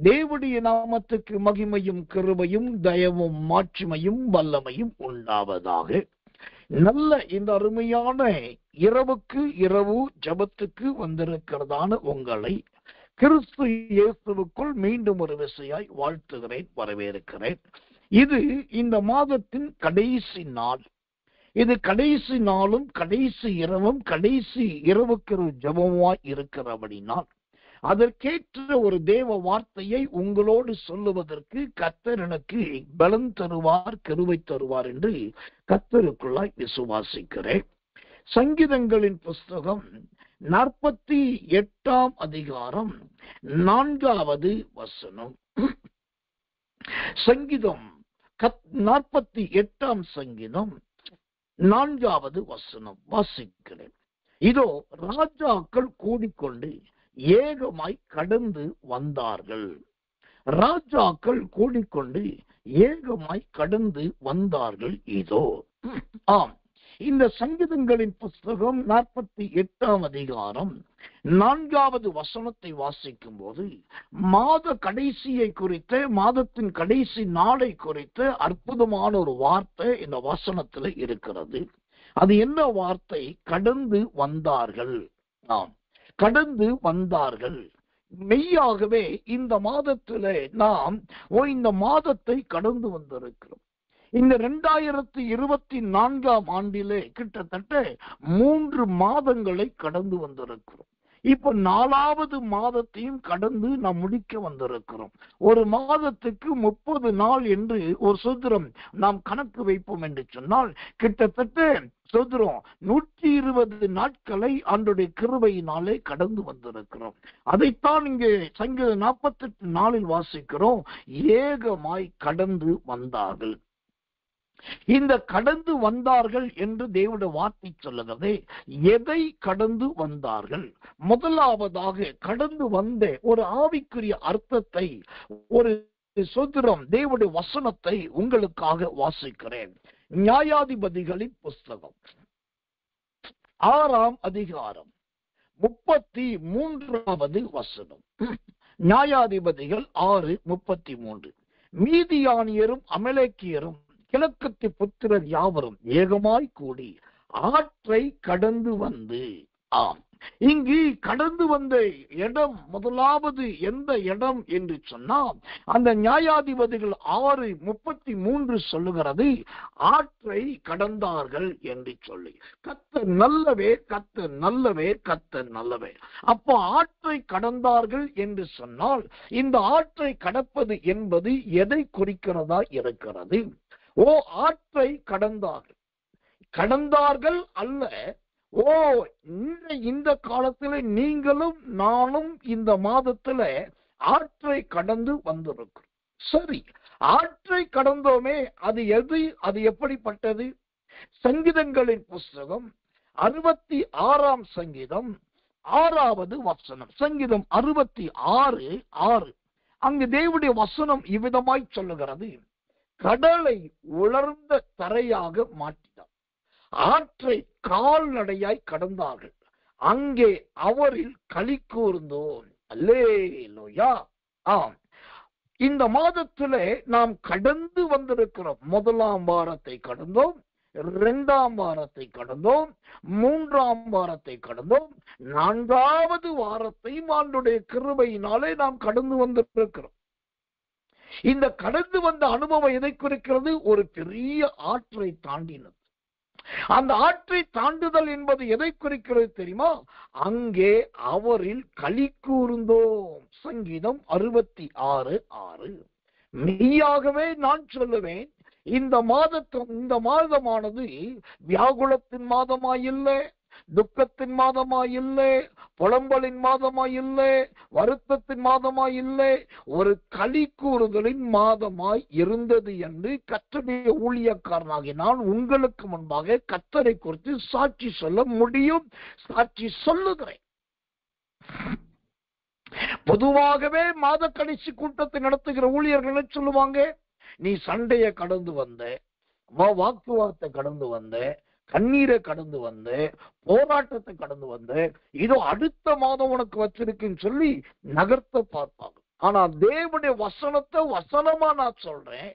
தேவனுடைய நாமத்துக்கு மகிமையும் கிருபையும் தயவும் மாட்சிமையும் வல்லமையும் உண்டாவதாக. நல்ல இந்த அருமையான இரவுக்கு இரவு ஜபத்துக்கு வந்திருக்கிறதான உங்களை கிறிஸ்து இயேசுவுக்குள் மீண்டும் ஒரு விசையாய் வாழ்த்துகிறேன், வரவேற்கிறேன். இது இந்த மாதத்தின் கடைசி நாள். இது கடைசி நாளும் கடைசி இரவும் கடைசி இரவுக்கு ஜபமாய் இருக்கிறபடினால் அதற்கேற்ற ஒரு தேவ வார்த்தையை உங்களோடு சொல்லுவதற்கு கர்த்தர் எனக்கு பலன் தருவார், கிருபை தருவார் என்று கர்த்தருக்குள்ளாய் விசுவாசிக்கிறேன். சங்கீதங்களின் புஸ்தகம் 48 அதிகாரம் 4வது வசனம். சங்கீதம் 48 சங்கீதம் 4வது வசனம் வாசிக்கிறேன். இதோ ராஜாக்கள் கூடிக்கொண்டு ஏகமாய் கடந்து வந்தார்கள். ராஜாக்கள் கூடிக்கொண்டு ஏகமாய் கடந்து வந்தார்கள். இதோ ஆம், இந்த சங்கீதங்களின் புஸ்தகம் 48 அதிகாரம் 4வது வசனத்தை வாசிக்கும் போது மாத கடைசியை குறித்த, மாதத்தின் கடைசி நாளை குறித்த அற்புதமான ஒரு வார்த்தை இந்த வசனத்துல இருக்கிறது. அது என்ன வார்த்தை? கடந்து வந்தார்கள். ஆம், கடந்து வந்தார்கள். மெய்யாகவே இந்த மாதத்திலே நாம் இந்த மாதத்தை கடந்து வந்திருக்கிறோம். இந்த 2024 ஆண்டிலே கிட்டத்தட்ட 3 மாதங்களை கடந்து வந்திருக்கிறோம். இப்ப 4வது மாதத்தையும் கடந்து நாம் முடிக்க வந்திருக்கிறோம். ஒரு மாதத்துக்கு 30 நாள் என்று ஒரு சுதந்திரம் நாம் கணக்கு வைப்போம் என்று சொன்னால் கிட்டத்தட்ட சுதந்திரம் 120 நாட்களை ஆண்டுடைய கிருபையினாலே கடந்து வந்திருக்கிறோம். அதைத்தான் இங்கே சங்கீதம் 48 நாளில் வாசிக்கிறோம். ஏகமாய் கடந்து வந்தார்கள். இந்த கடந்து வந்தார்கள் என்று தேவனுடைய வார்த்தை சொல்லுகிறதே, எதை கடந்து வந்தார்கள்? முதலாவதாக கடந்து வந்த ஒரு ஆவிக்குரிய அர்த்தத்தை, ஒரு சுதந்திரம் தேவனுடைய வசனத்தை உங்களுக்காக வாசிக்கிறேன். நியாயாதிபதிகளின் புஸ்தகம் 6 அதிகாரம் 33வது வசனம். நியாயாதிபதிகள் 6:33. மீதியானியரும் அமலேக்கியரும் கிழக்கத்து புத்திரர் யாவரும் ஏகமாய் கூடி ஆற்றை கடந்து வந்து. ஆம், இங்கு கடந்து வந்த இடம் முதலாவது எந்த இடம் என்று சொன்னால் அந்த நியாயாதிபதிகள் 6:33 சொல்லுகிறது, ஆற்றை கடந்தார்கள் என்று சொல்லி. கர்த்தர் நல்லவே, கர்த்தர் நல்லவே, கர்த்தர் நல்லவே. அப்போ ஆற்றை கடந்தார்கள் என்று சொன்னால் இந்த ஆற்றை கடப்பது என்பது எதை குறிக்கிறதா இருக்கிறது? ஆற்றை கடந்தார்கள். கடந்தார்கள் அல்ல, இந்த காலத்துல நீங்களும் நானும் இந்த மாதத்துல ஆற்றை கடந்து வந்திருக்கிறோம். சரி, ஆற்றை கடந்தோமே, அது எது? அது எப்படிப்பட்டது? சங்கீதங்களின் புஸ்தகம் 66 சங்கீதம் 6வது வசனம். சங்கீதம் 66:6. அங்கு தேவனுடைய வசனம் இவ்விதமாய் சொல்லுகிறது, கடலை உலர்ந்த தரையாக மாற்றினார், ஆற்றை கால்நடையாய் கடந்தார்கள், அங்கே அவரில் களி கூர்ந்தோம். அல்லேலூயா. ஆம், இந்த மாதத்திலே நாம் கடந்து வந்திருக்கிறோம். 1ஆம் வாரத்தை கடந்தோம், 2ஆம் வாரத்தை கடந்தோம், 3ஆம் வாரத்தை கடந்தோம், 4வது வாரத்தை ஆண்டவருடைய கிருபையினாலே நாம் கடந்து வந்திருக்கிறோம். இந்த கடந்து வந்த அனுபவம் எதை குறிக்கிறது? ஒரு பெரிய ஆற்றை தாண்டினது. அந்த ஆற்றை தாண்டுதல் என்பது எதை குறிக்கிறது தெரியுமா? அங்கே அவரில் களி கூர்ந்தோம். சங்கீதம் 66:6. மெய்யாகவே நான் சொல்லுவேன், இந்த மாதமானது வியாகுலத்தின் மாதமாயில்லை, துக்கத்தின் மாதமாயில்லை, புலம்பலின் மாதமாயில்லை, வருத்தத்தின் மாதமாயில்லை, ஒரு களி கூறுதலின் மாதமாய் இருந்தது என்று கர்த்தருடைய ஊழியக்காரனாகி நான் உங்களுக்கு முன்பாக கர்த்தரை குறித்து சாட்சி சொல்ல முடியும், சாட்சி சொல்லுகிறேன். பொதுவாகவே மாத கடைசி கூட்டத்தை நடத்துகிற ஊழியர்கள் சொல்லுவாங்க, நீ சண்டையை கடந்து வந்த, வாக்குவாதத்தை கடந்து வந்த, கண்ணீரை கடந்து வந்து, போராட்டத்தை கடந்து வந்து, இதோ அடுத்த மாதம் உனக்கு வச்சிருக்குன்னு சொல்லி நகர்த்த பார்ப்பாங்க. ஆனா தேவனுடைய வசனத்தை வசனமா நான் சொல்றேன்.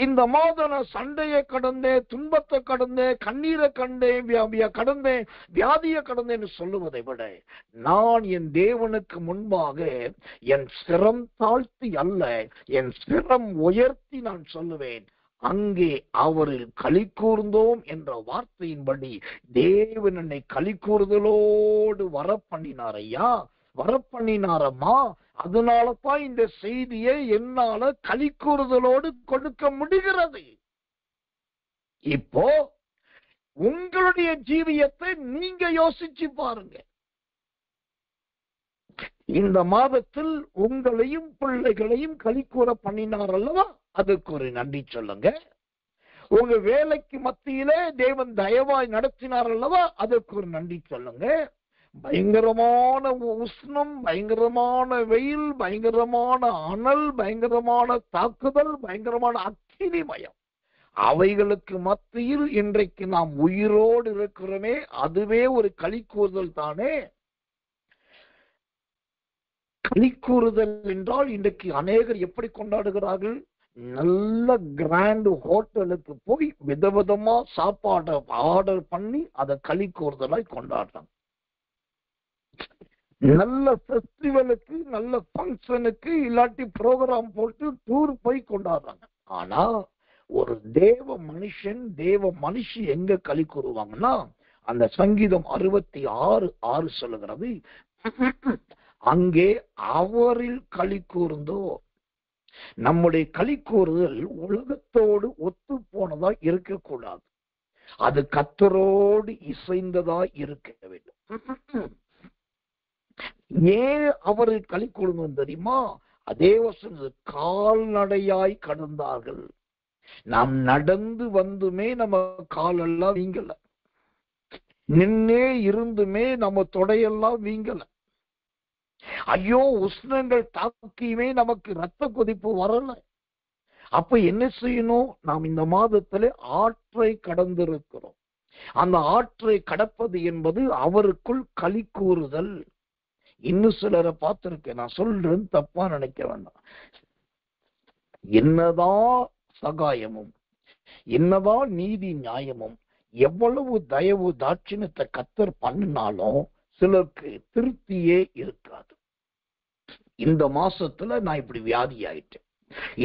இந்த மாதம் நான் சண்டையை கடந்தேன், துன்பத்தை கடந்தேன், கண்ணீரை கடந்தேன், வியாதியை கடந்தேன்னு சொல்லுவதை விட, நான் என் தேவனுக்கு முன்பாக என் சிரம் தாழ்த்தி அல்ல, என் சிரம் உயர்த்தி நான் சொல்லுவேன். அங்கே அவரில் களி கூர்ந்தோம் என்ற வார்த்தையின்படி தேவன் என்னை களி கூறுதலோடு வர பண்ணினார் ஐயா, வர பண்ணினாரம்மா. அதனாலதான் இந்த செய்தியை என்னால களி கூறுதலோடு கொடுக்க முடிகிறது. இப்போ உங்களுடைய ஜீவியத்தை நீங்க யோசிச்சு பாருங்க. இந்த மாதத்தில் உங்களையும் பிள்ளைகளையும் களி கூற பண்ணினார் அல்லவா, அதுக்கு ஒரு நன்றி சொல்லுங்க. உங்க வேலைக்கு மத்தியிலே தேவன் தயவாய் நடத்தினார் அல்லவா, அதற்கு ஒரு நன்றி சொல்லுங்க. பயங்கரமான உஷ்ணம், பயங்கரமான வெயில், பயங்கரமான அனல், பயங்கரமான தாக்குதல், பயங்கரமான அக்கினிமயம், அவைகளுக்கு மத்தியில் இன்றைக்கு நாம் உயிரோடு இருக்கிறோமே, அதுவே ஒரு களி கூறுதல் தானே. களி கூறுதல் என்றால் இன்றைக்கு அநேகர் எப்படி கொண்டாடுகிறார்கள்? நல்ல கிராண்ட் ஹோட்டலுக்கு போய் விதவிதமா சாப்பாடு ஆர்டர் பண்ணி அதை களி கூறுதலாய் கொண்டாடுறாங்க. நல்ல பெஸ்டிவலுக்கு, நல்ல பங்கனுக்கு, இல்லாட்டி ப்ரோக்ராம் போட்டு டூர் போய் கொண்டாடுறாங்க. ஆனா ஒரு தேவ மனுஷன், தேவ மனுஷி எங்க களி கூறுவாங்கன்னா, அந்த சங்கீதம் 66:6 சொல்லுகிறது, அங்கே அவரில் களி கூர்ந்தோ. நம்முடைய களி கூறுதல் உலகத்தோடு ஒத்து போனதா இருக்கக்கூடாது, அது கர்த்தரோடு இசைந்ததா இருக்க வேண்டும். ஏன் அவரு களி கூர்ந்தோம் தெரியுமா? அதே வசனம், கால்நடையாய் கடந்தார்கள். நாம் நடந்து வந்துமே நம்ம காலெல்லாம் வீங்கல, நின்னே இருந்துமே நம்ம தொடையெல்லாம் வீங்கல. ஐயோ, உஷ்ணங்கள் தாக்கியுமே நமக்கு ரத்த கொதிப்பு வரல. அப்ப என்ன செய்யணும்? நாம் இந்த மாதத்துல ஆற்றை கடந்திருக்கிறோம். அந்த ஆற்றை கடப்பது என்பது அவருக்குள் களி கூறுதல். இன்னும் சிலரை பார்த்திருக்கேன், நான் சொல்றேன், தப்பா நினைக்க வேண்டாம். என்னதான் சகாயமும், என்னதான் நீதி நியாயமும், எவ்வளவு தயவு தாட்சிணத்தை கர்த்தர் பண்ணினாலும் சிலருக்கு திருப்தியே இருக்காது. இந்த மாசத்துல நான் இப்படி வியாதி ஆயிட்டேன்,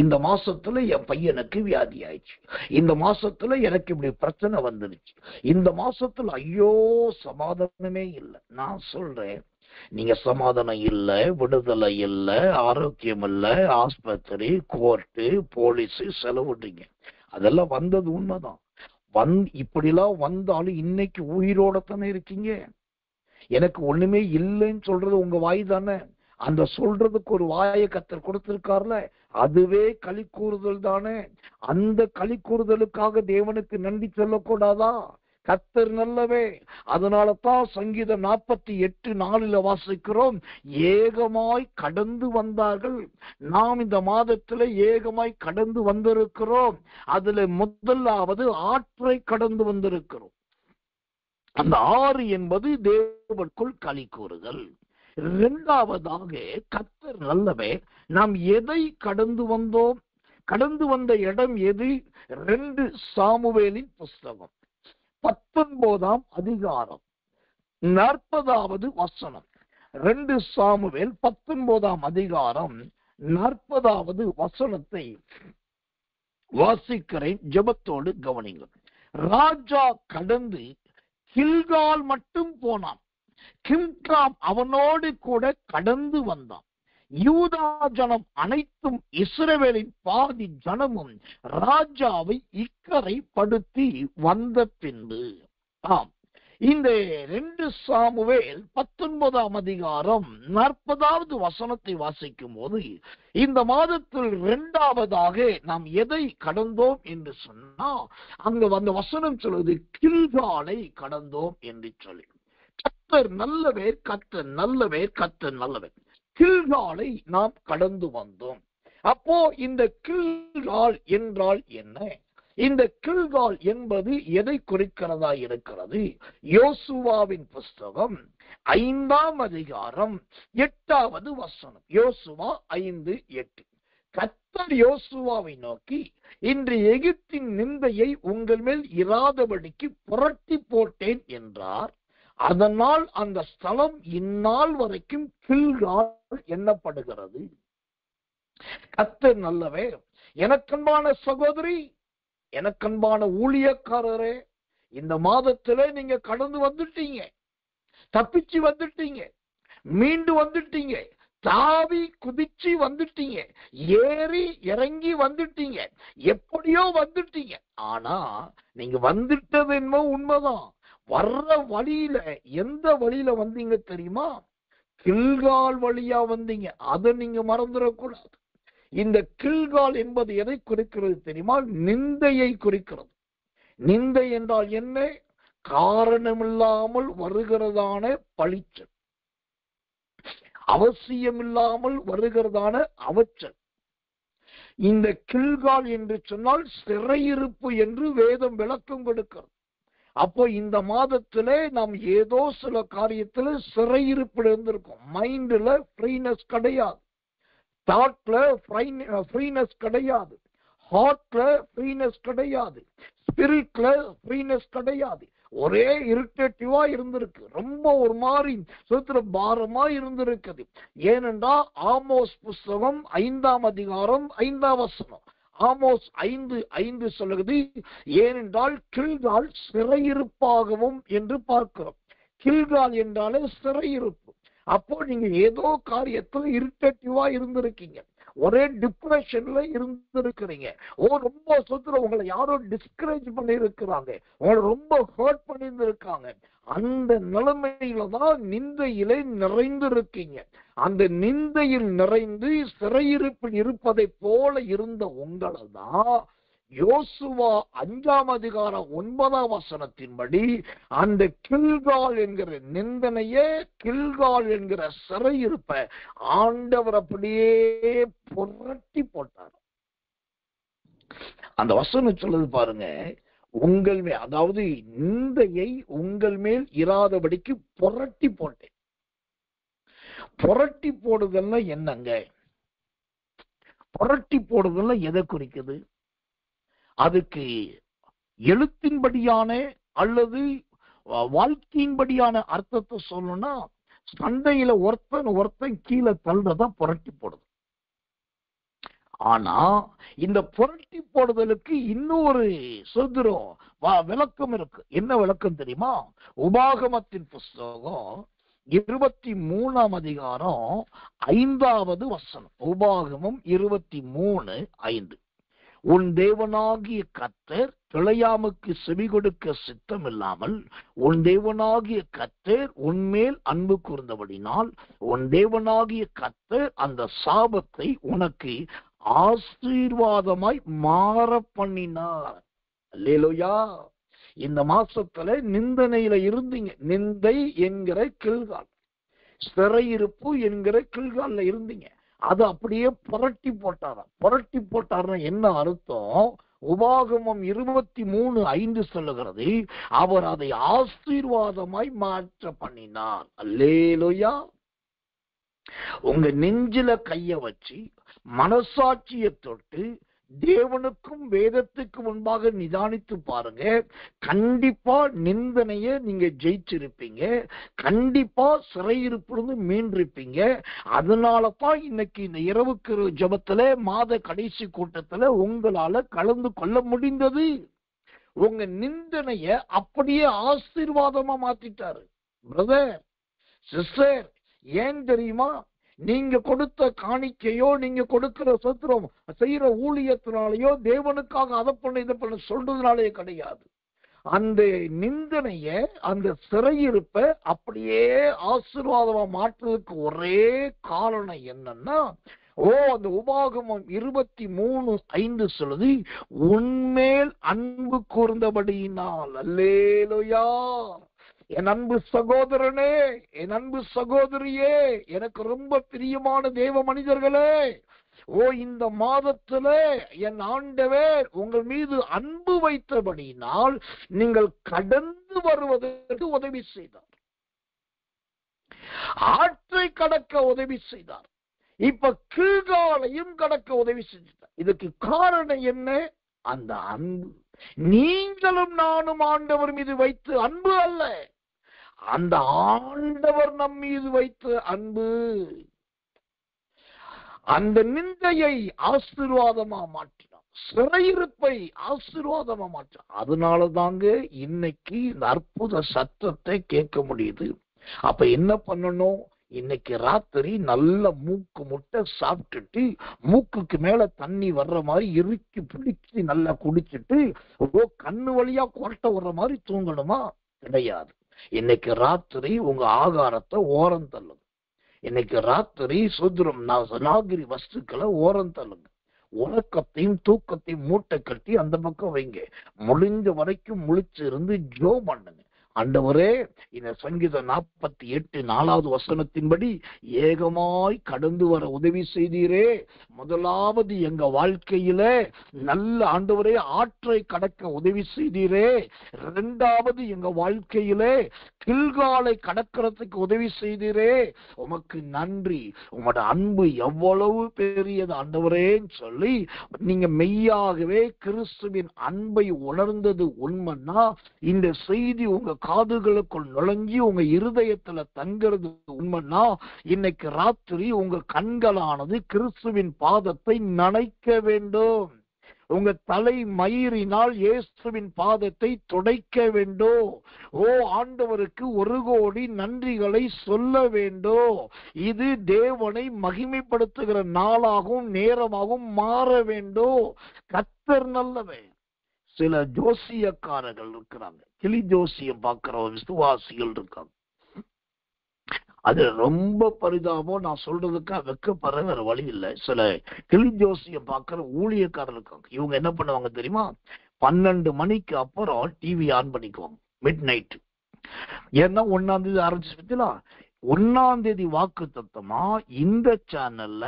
இந்த மாசத்துல என் பையனுக்கு வியாதி ஆயிடுச்சு, இந்த மாசத்துல எனக்கு இப்படி பிரச்சனை வந்துருச்சு, இந்த மாசத்துல ஐயோ சமாதானமே இல்லை. நான் சொல்றேன், நீங்க சமாதானம் இல்லை, விடுதலை இல்லை, ஆரோக்கியம் இல்லை, ஆஸ்பத்திரி, கோர்ட்டு, போலீஸ் செலவிடுறீங்க. அதெல்லாம் வந்தது உண்மைதான். இப்படிலாம் வந்தாலும் இன்னைக்கு உயிரோட தானே இருக்கீங்க. எனக்கு ஒண்ணுமே இல்லைன்னு சொல்றது உங்க வாய் தானே. அந்த சொல்றதுக்கு ஒரு வாயை கர்த்தர் கொடுத்திருக்காருல, அதுவே களி கூறுதல் தானே. அந்த களி கூறுதலுக்காக தேவனுக்கு நன்றி சொல்லக்கூடாதா? கர்த்தர் நல்லவே. அதனால தான் சங்கீதம் 48:4 வாசிக்கிறோம், ஏகமாய் கடந்து வந்தார்கள். நாம் இந்த மாதத்துல ஏகமாய் கடந்து வந்திருக்கிறோம். அதுல முதலாவது ஆற்றை கடந்து வந்திருக்கிறோம். அந்த ஆறு என்பது தேவனுக்குள் களி கூறுதல். இரண்டாவதாக கர்த்தர் நல்லவே. நாம் எதை கடந்து வந்தோம்? கடந்து வந்த இடம் எது? 2 சாமுவேலின் புஸ்தகம் 19ஆம் அதிகாரம் 40வது வசனம். 2 சாமுவேல் 19ஆம் அதிகாரம் 40வது வசனத்தை வாசிக்கிறேன், ஜெபத்தோடு கவனிங்கள். ராஜா கடந்து கில்கால் மட்டும் போனான். கிம்காம் அவனோடு கூட கடந்து வந்தான். யூதா ஜனம் அனைத்தும், இஸ்ரவேலின் பாதி ஜனமும் ராஜாவை இக்கரை படுத்தி வந்த பின்பு. ஆம், இந்த 2 சாமுவேல் 19ஆம் அதிகாரம் 40வது வசனத்தை வாசிக்கும் போது, இந்த மாதத்தில் 2ஆவதாக நாம் எதை கடந்தோம் என்று சொன்னா, அங்க வந்த வசனம் சொல்வது கில்காலை கடந்தோம் என்று சொல்லி. கர்த்தர் நல்லவர், கர்த்தர் நல்லவர், கர்த்தர் நல்லவர். கில்காலை நாம் கடந்து வந்தோம். அப்போ இந்த கில்கால் என்றால் என்ன? இந்த கில்கால் என்பது எதை குறிக்கிறதா இருக்கிறது? யோசுவாவின் புஸ்தகம் 5ஆம் அதிகாரம் 8வது வசனம். யோசுவா 5:8. கர்த்தர் யோசுவாவை நோக்கி, இன்று எகிப்தின் நிந்தையை உங்கள் மேல் இராதபடிக்கு புரட்டி போட்டேன் என்றார். அதனால் அந்த ஸ்தலம் இந்நாள் வரைக்கும் கில்கால் எண்ணப்படுகிறது. கர்த்தர் நல்லவே. எனக்கன்பான சகோதரி, எனக்கன்பான ஊழியக்காரரே, இந்த மாதத்திலே நீங்க கடந்து வந்துட்டீங்க, தப்பிச்சு வந்துட்டீங்க, மீண்டு வந்துட்டீங்க, தாவி குதிச்சு வந்துட்டீங்க, ஏறி இறங்கி வந்துட்டீங்க, எப்படியோ வந்துட்டீங்க. ஆனா நீங்க வந்துட்டது என்னமோ உண்மைதான். வர்ற வழியில எந்த வழியில வந்தீங்க தெரியுமா? கில்கால் வழியா வந்தீங்க. அதை நீங்க மறந்துடக்கூடாது. இந்த கில்கால் என்பது எதை குறிக்கிறது தெரியுமா? நிந்தையை குறிக்கிறது. நிந்தை என்றால் என்ன? காரணமில்லாமல் வருகிறதான பழிச்சல், அவசியமில்லாமல் வருகிறதான அவச்சல். இந்த கில்கால் என்று சொன்னால் சிறையிருப்பு என்று வேதம் விளக்கம் கொடுக்கிறது. அப்போ இந்த மாதத்திலே நாம் ஏதோ சில காரியத்துல சிறையிருப்பு இருந்திருக்கும். மைண்ட்ல ஃப்ரீனஸ் கிடையாது, தாட்ல ஃப்ரீனஸ் கிடையாது, ஹார்ட்ல ஃப்ரீனஸ் கிடையாது, ஸ்பிரிட்ல ஃப்ரீனஸ் கிடையாது. ஒரே இரிட்டேட்டிவா இருந்திருக்கு, ரொம்ப ஒரு மாதிரி பாரமா இருந்திருக்குது. ஏனென்றால் ஆமோஸ் புஸ்தகம் 5ஆம் அதிகாரம் 5ஆம் வசனம், ஆமோஸ் 5:5 சொல்லுகிறது, ஏனென்றால் கில்கால் சிறையிருப்பாகவும் என்று பார்க்கிறோம். கில்கால் என்றாலே சிறையிருப்பு. அப்போ நீங்க ஏதோ காரியத்துல இரிட்டேட்டிவா இருந்திருக்கீங்க, ஒரே டிப்ரெஷன்ல இருந்திருக்கிறீங்க. ரொம்ப உங்களை யாரோ டிஸ்கரேஜ் பண்ணி இருக்கிறாங்க, உங்களை ரொம்ப ஹர்ட் பண்ணியிருந்திருக்காங்க. அந்த நிலைமையில தான் நிந்தையிலே நிறைந்திருக்கீங்க. அந்த நிந்தையில் நிறைந்து சிறையிருப்பில் இருப்பதை போல இருந்த உங்களை தான் யோசுவா 5ஆம் அதிகாரம் 9ஆம் வசனத்தின்படி அந்த கில்கால் என்கிற நிந்தனையே, கில்கால் என்கிற சிறையிருப்ப ஆண்டவர் அப்படியே புரட்டி போட்டார். அந்த வசனம் சொல்லுது பாருங்க, உங்கள் மேல், அதாவது நிந்தையை உங்கள் மேல் இராதபடிக்கு புரட்டி போட்டேன். புரட்டி போடுதல்ல என்னங்க? புரட்டி போடுதல்ல எதை குறிக்குது? அதுக்கு எழுத்தின்படியான அல்லது வாழ்க்கையின்படியான அர்த்தத்தை சொல்லணும்னா, சண்டையில ஒருத்தன் கீழே தள்ளுறதா புரட்டி போடுது. ஆனா இந்த புரட்டி போடுதலுக்கு இன்னொரு சொல்கிறோம் விளக்கம் இருக்கு. என்ன விளக்கம் தெரியுமா? உபாகமத்தின் புஸ்தகம் 23ஆம் அதிகாரம் 5வது வசனம். உபாகமம் 23:5. உன் தேவனாகிய கர்த்தர் பிழையாமுக்கு செவி கொடுக்க சித்தம் இல்லாமல் உன் தேவனாகிய கர்த்தர் உன்மேல் அன்பு கூர்ந்தபடினால் உன் தேவனாகிய கர்த்தர் அந்த சாபத்தை உனக்கு ஆசீர்வாதமாய் மாற பண்ணினார். அல்லேலூயா. இந்த மாசத்துல நிந்தனையில இருந்தீங்க. நிந்தை என்கிற கில்கால், சிறையிருப்பு என்கிற கில்கால்ல இருந்தீங்க. அது அப்படியே புரட்டி போட்டாராம். புரட்டி போட்டார்னா என்ன அர்த்தம்? உபாகமம் 23:5 சொல்லுகிறது, அவர் அதை ஆசீர்வாதமாய் மாற்ற பண்ணினார். அல்லேலூயா. உங்க நெஞ்சில கைய வச்சு மனசாட்சியை தொட்டு தேவனுக்கும் வேதத்துக்கு முன்பாக நிதானித்து பாருங்க. கண்டிப்பா நிந்தனைய நீங்க ஜெயிச்சிருப்பீங்க, கண்டிப்பா சிறையிருப்பிலிருந்து மீண்டிருப்பீங்க. அதனாலதான் இன்னைக்கு இந்த இரவுக்கு ஜபத்துல மாத கடைசி கூட்டத்துல உங்களால கலந்து கொள்ள முடிந்தது. உங்க நிந்தனைய அப்படியே ஆசீர்வாதமா மாத்திட்டாரு. பிரதர், சிஸ்டர், ஏன் தெரியுமா? நீங்க கொடுத்த காணிக்கையோ, நீங்க கொடுக்கிற சத்திரம் செய்யற ஊழியத்தினாலேயோ, தேவனுக்காக அதை பண்ண இதை பண்ண சொல்றதுனாலே கிடையாது. அந்த நிந்தனைய, அந்த சிறையிருப்ப அப்படியே ஆசீர்வாதமா மாற்றுறதுக்கு ஒரே காரணம் என்னன்னா, அந்த உபாகமம் 23:5 சொல்லுது, உன்மேல் அன்பு கூர்ந்தபடியினால். அல்லேலூயா. என் அன்பு சகோதரனே, என் அன்பு சகோதரியே, எனக்கு ரொம்ப பிரியமான தேவ மனிதர்களே, இந்த மாதத்துல என் ஆண்டவர் உங்கள் மீது அன்பு வைத்தபடியினால் நீங்கள் கடந்து வருவதற்கு உதவி செய்தார். ஆற்றை கடக்க உதவி செய்தார். இப்ப கீழ்காலையும் கடக்க உதவி செஞ்சார். இதுக்கு காரணம் என்ன? அந்த அன்பு. நீங்களும் நானும் ஆண்டவர் மீது வைத்து அன்பு அல்ல, அந்த ஆண்டவர் நம் மீது வைத்த அன்பு. அந்த நிந்தையை ஆசீர்வாதமா மாற்றினார், சிறையிருப்பை ஆசீர்வாதமா மாற்றினார். அதனால தாங்க இன்னைக்கு இந்த அற்புத சத்தத்தை கேட்க முடியுது. அப்ப என்ன பண்ணணும்? இன்னைக்கு ராத்திரி நல்ல மூக்கு முட்டை சாப்பிட்டுட்டு மூக்குக்கு மேல தண்ணி வர்ற மாதிரி இறுக்கி பிடிச்சி நல்லா குடிச்சிட்டு கண்ணு வழியா கொரட்டை வர்ற மாதிரி தூங்கணுமா? கிடையாது. இன்னைக்கு ராத்திரி உங்க ஆகாரத்தை ஓரம் தள்ளுங்க. இன்னைக்கு ராத்திரி சுதந்திரம் நாகிரி வஸ்துக்களை ஓரம் தள்ளுங்க. உறக்கத்தையும் தூக்கத்தையும் மூட்டை கட்டி அந்த பக்கம் வைங்க. முடிஞ்ச வரைக்கும் முழிச்சு இருந்து ஜோ பண்ணுங்க. ஆண்டவரே, இந்த சங்கீதம் 48:4 வசனத்தின்படி ஏகமாய் கடந்து வர உதவி செய்தீரே. முதலாவது எங்க வாழ்க்கையில நல்ல ஆண்டவரே ஆற்றை கடக்க உதவி செய்தீரே. இரண்டாவது எங்க வாழ்க்கையில கில்காலை கடக்கிறதுக்கு உதவி செய்தீரே. உமக்கு நன்றி. உங்களோட அன்பு எவ்வளவு பெரியது ஆண்டவரேன்னு சொல்லி நீங்க மெய்யாகவே கிறிஸ்துவின் அன்பை உணர்ந்தது உண்மைன்னா இந்த செய்தி உங்க காதுகளுக்குள் நுழைஞ்சி உங்க இருதயத்துல தங்கிறது உண்மைன்னா இன்னைக்கு ராத்திரி உங்க கண்களானது கிறிஸ்துவின் பாதத்தை நனைக்க வேண்டும். உங்க தலை மயிரினால் இயேசுவின் பாதத்தை துடைக்க வேண்டும். ஆண்டவருக்கு 1 கோடி நன்றிகளை சொல்ல வேண்டும். இது தேவனை மகிமைப்படுத்துகிற நாளாகவும் நேரமாகவும் மாற வேண்டும். கர்த்தர் நல்லவன். சில ஜோசியக்காரர்கள் இருக்கிறாங்க, கிளி ஜோசியம் பார்க்கிற விசுவாசிகள் இருக்காங்க. அது ரொம்ப பரிதாபம். நான் சொல்றதுக்கு வெக்கப்படுற வேற வழி இல்லை. சில கிளி ஜோசியம் பார்க்கிற ஊழியக்காரர் இருக்காங்க. இவங்க என்ன பண்ணுவாங்க தெரியுமா? 12 மணிக்கு அப்புறம் டிவி ஆன் பண்ணிக்குவாங்க, மிட் நைட். ஏன்னா 1ஆம் தேதி ஆரம்பிச்சுல 1ஆம் தேதி வாக்கு தத்தமா இந்த சேனல்ல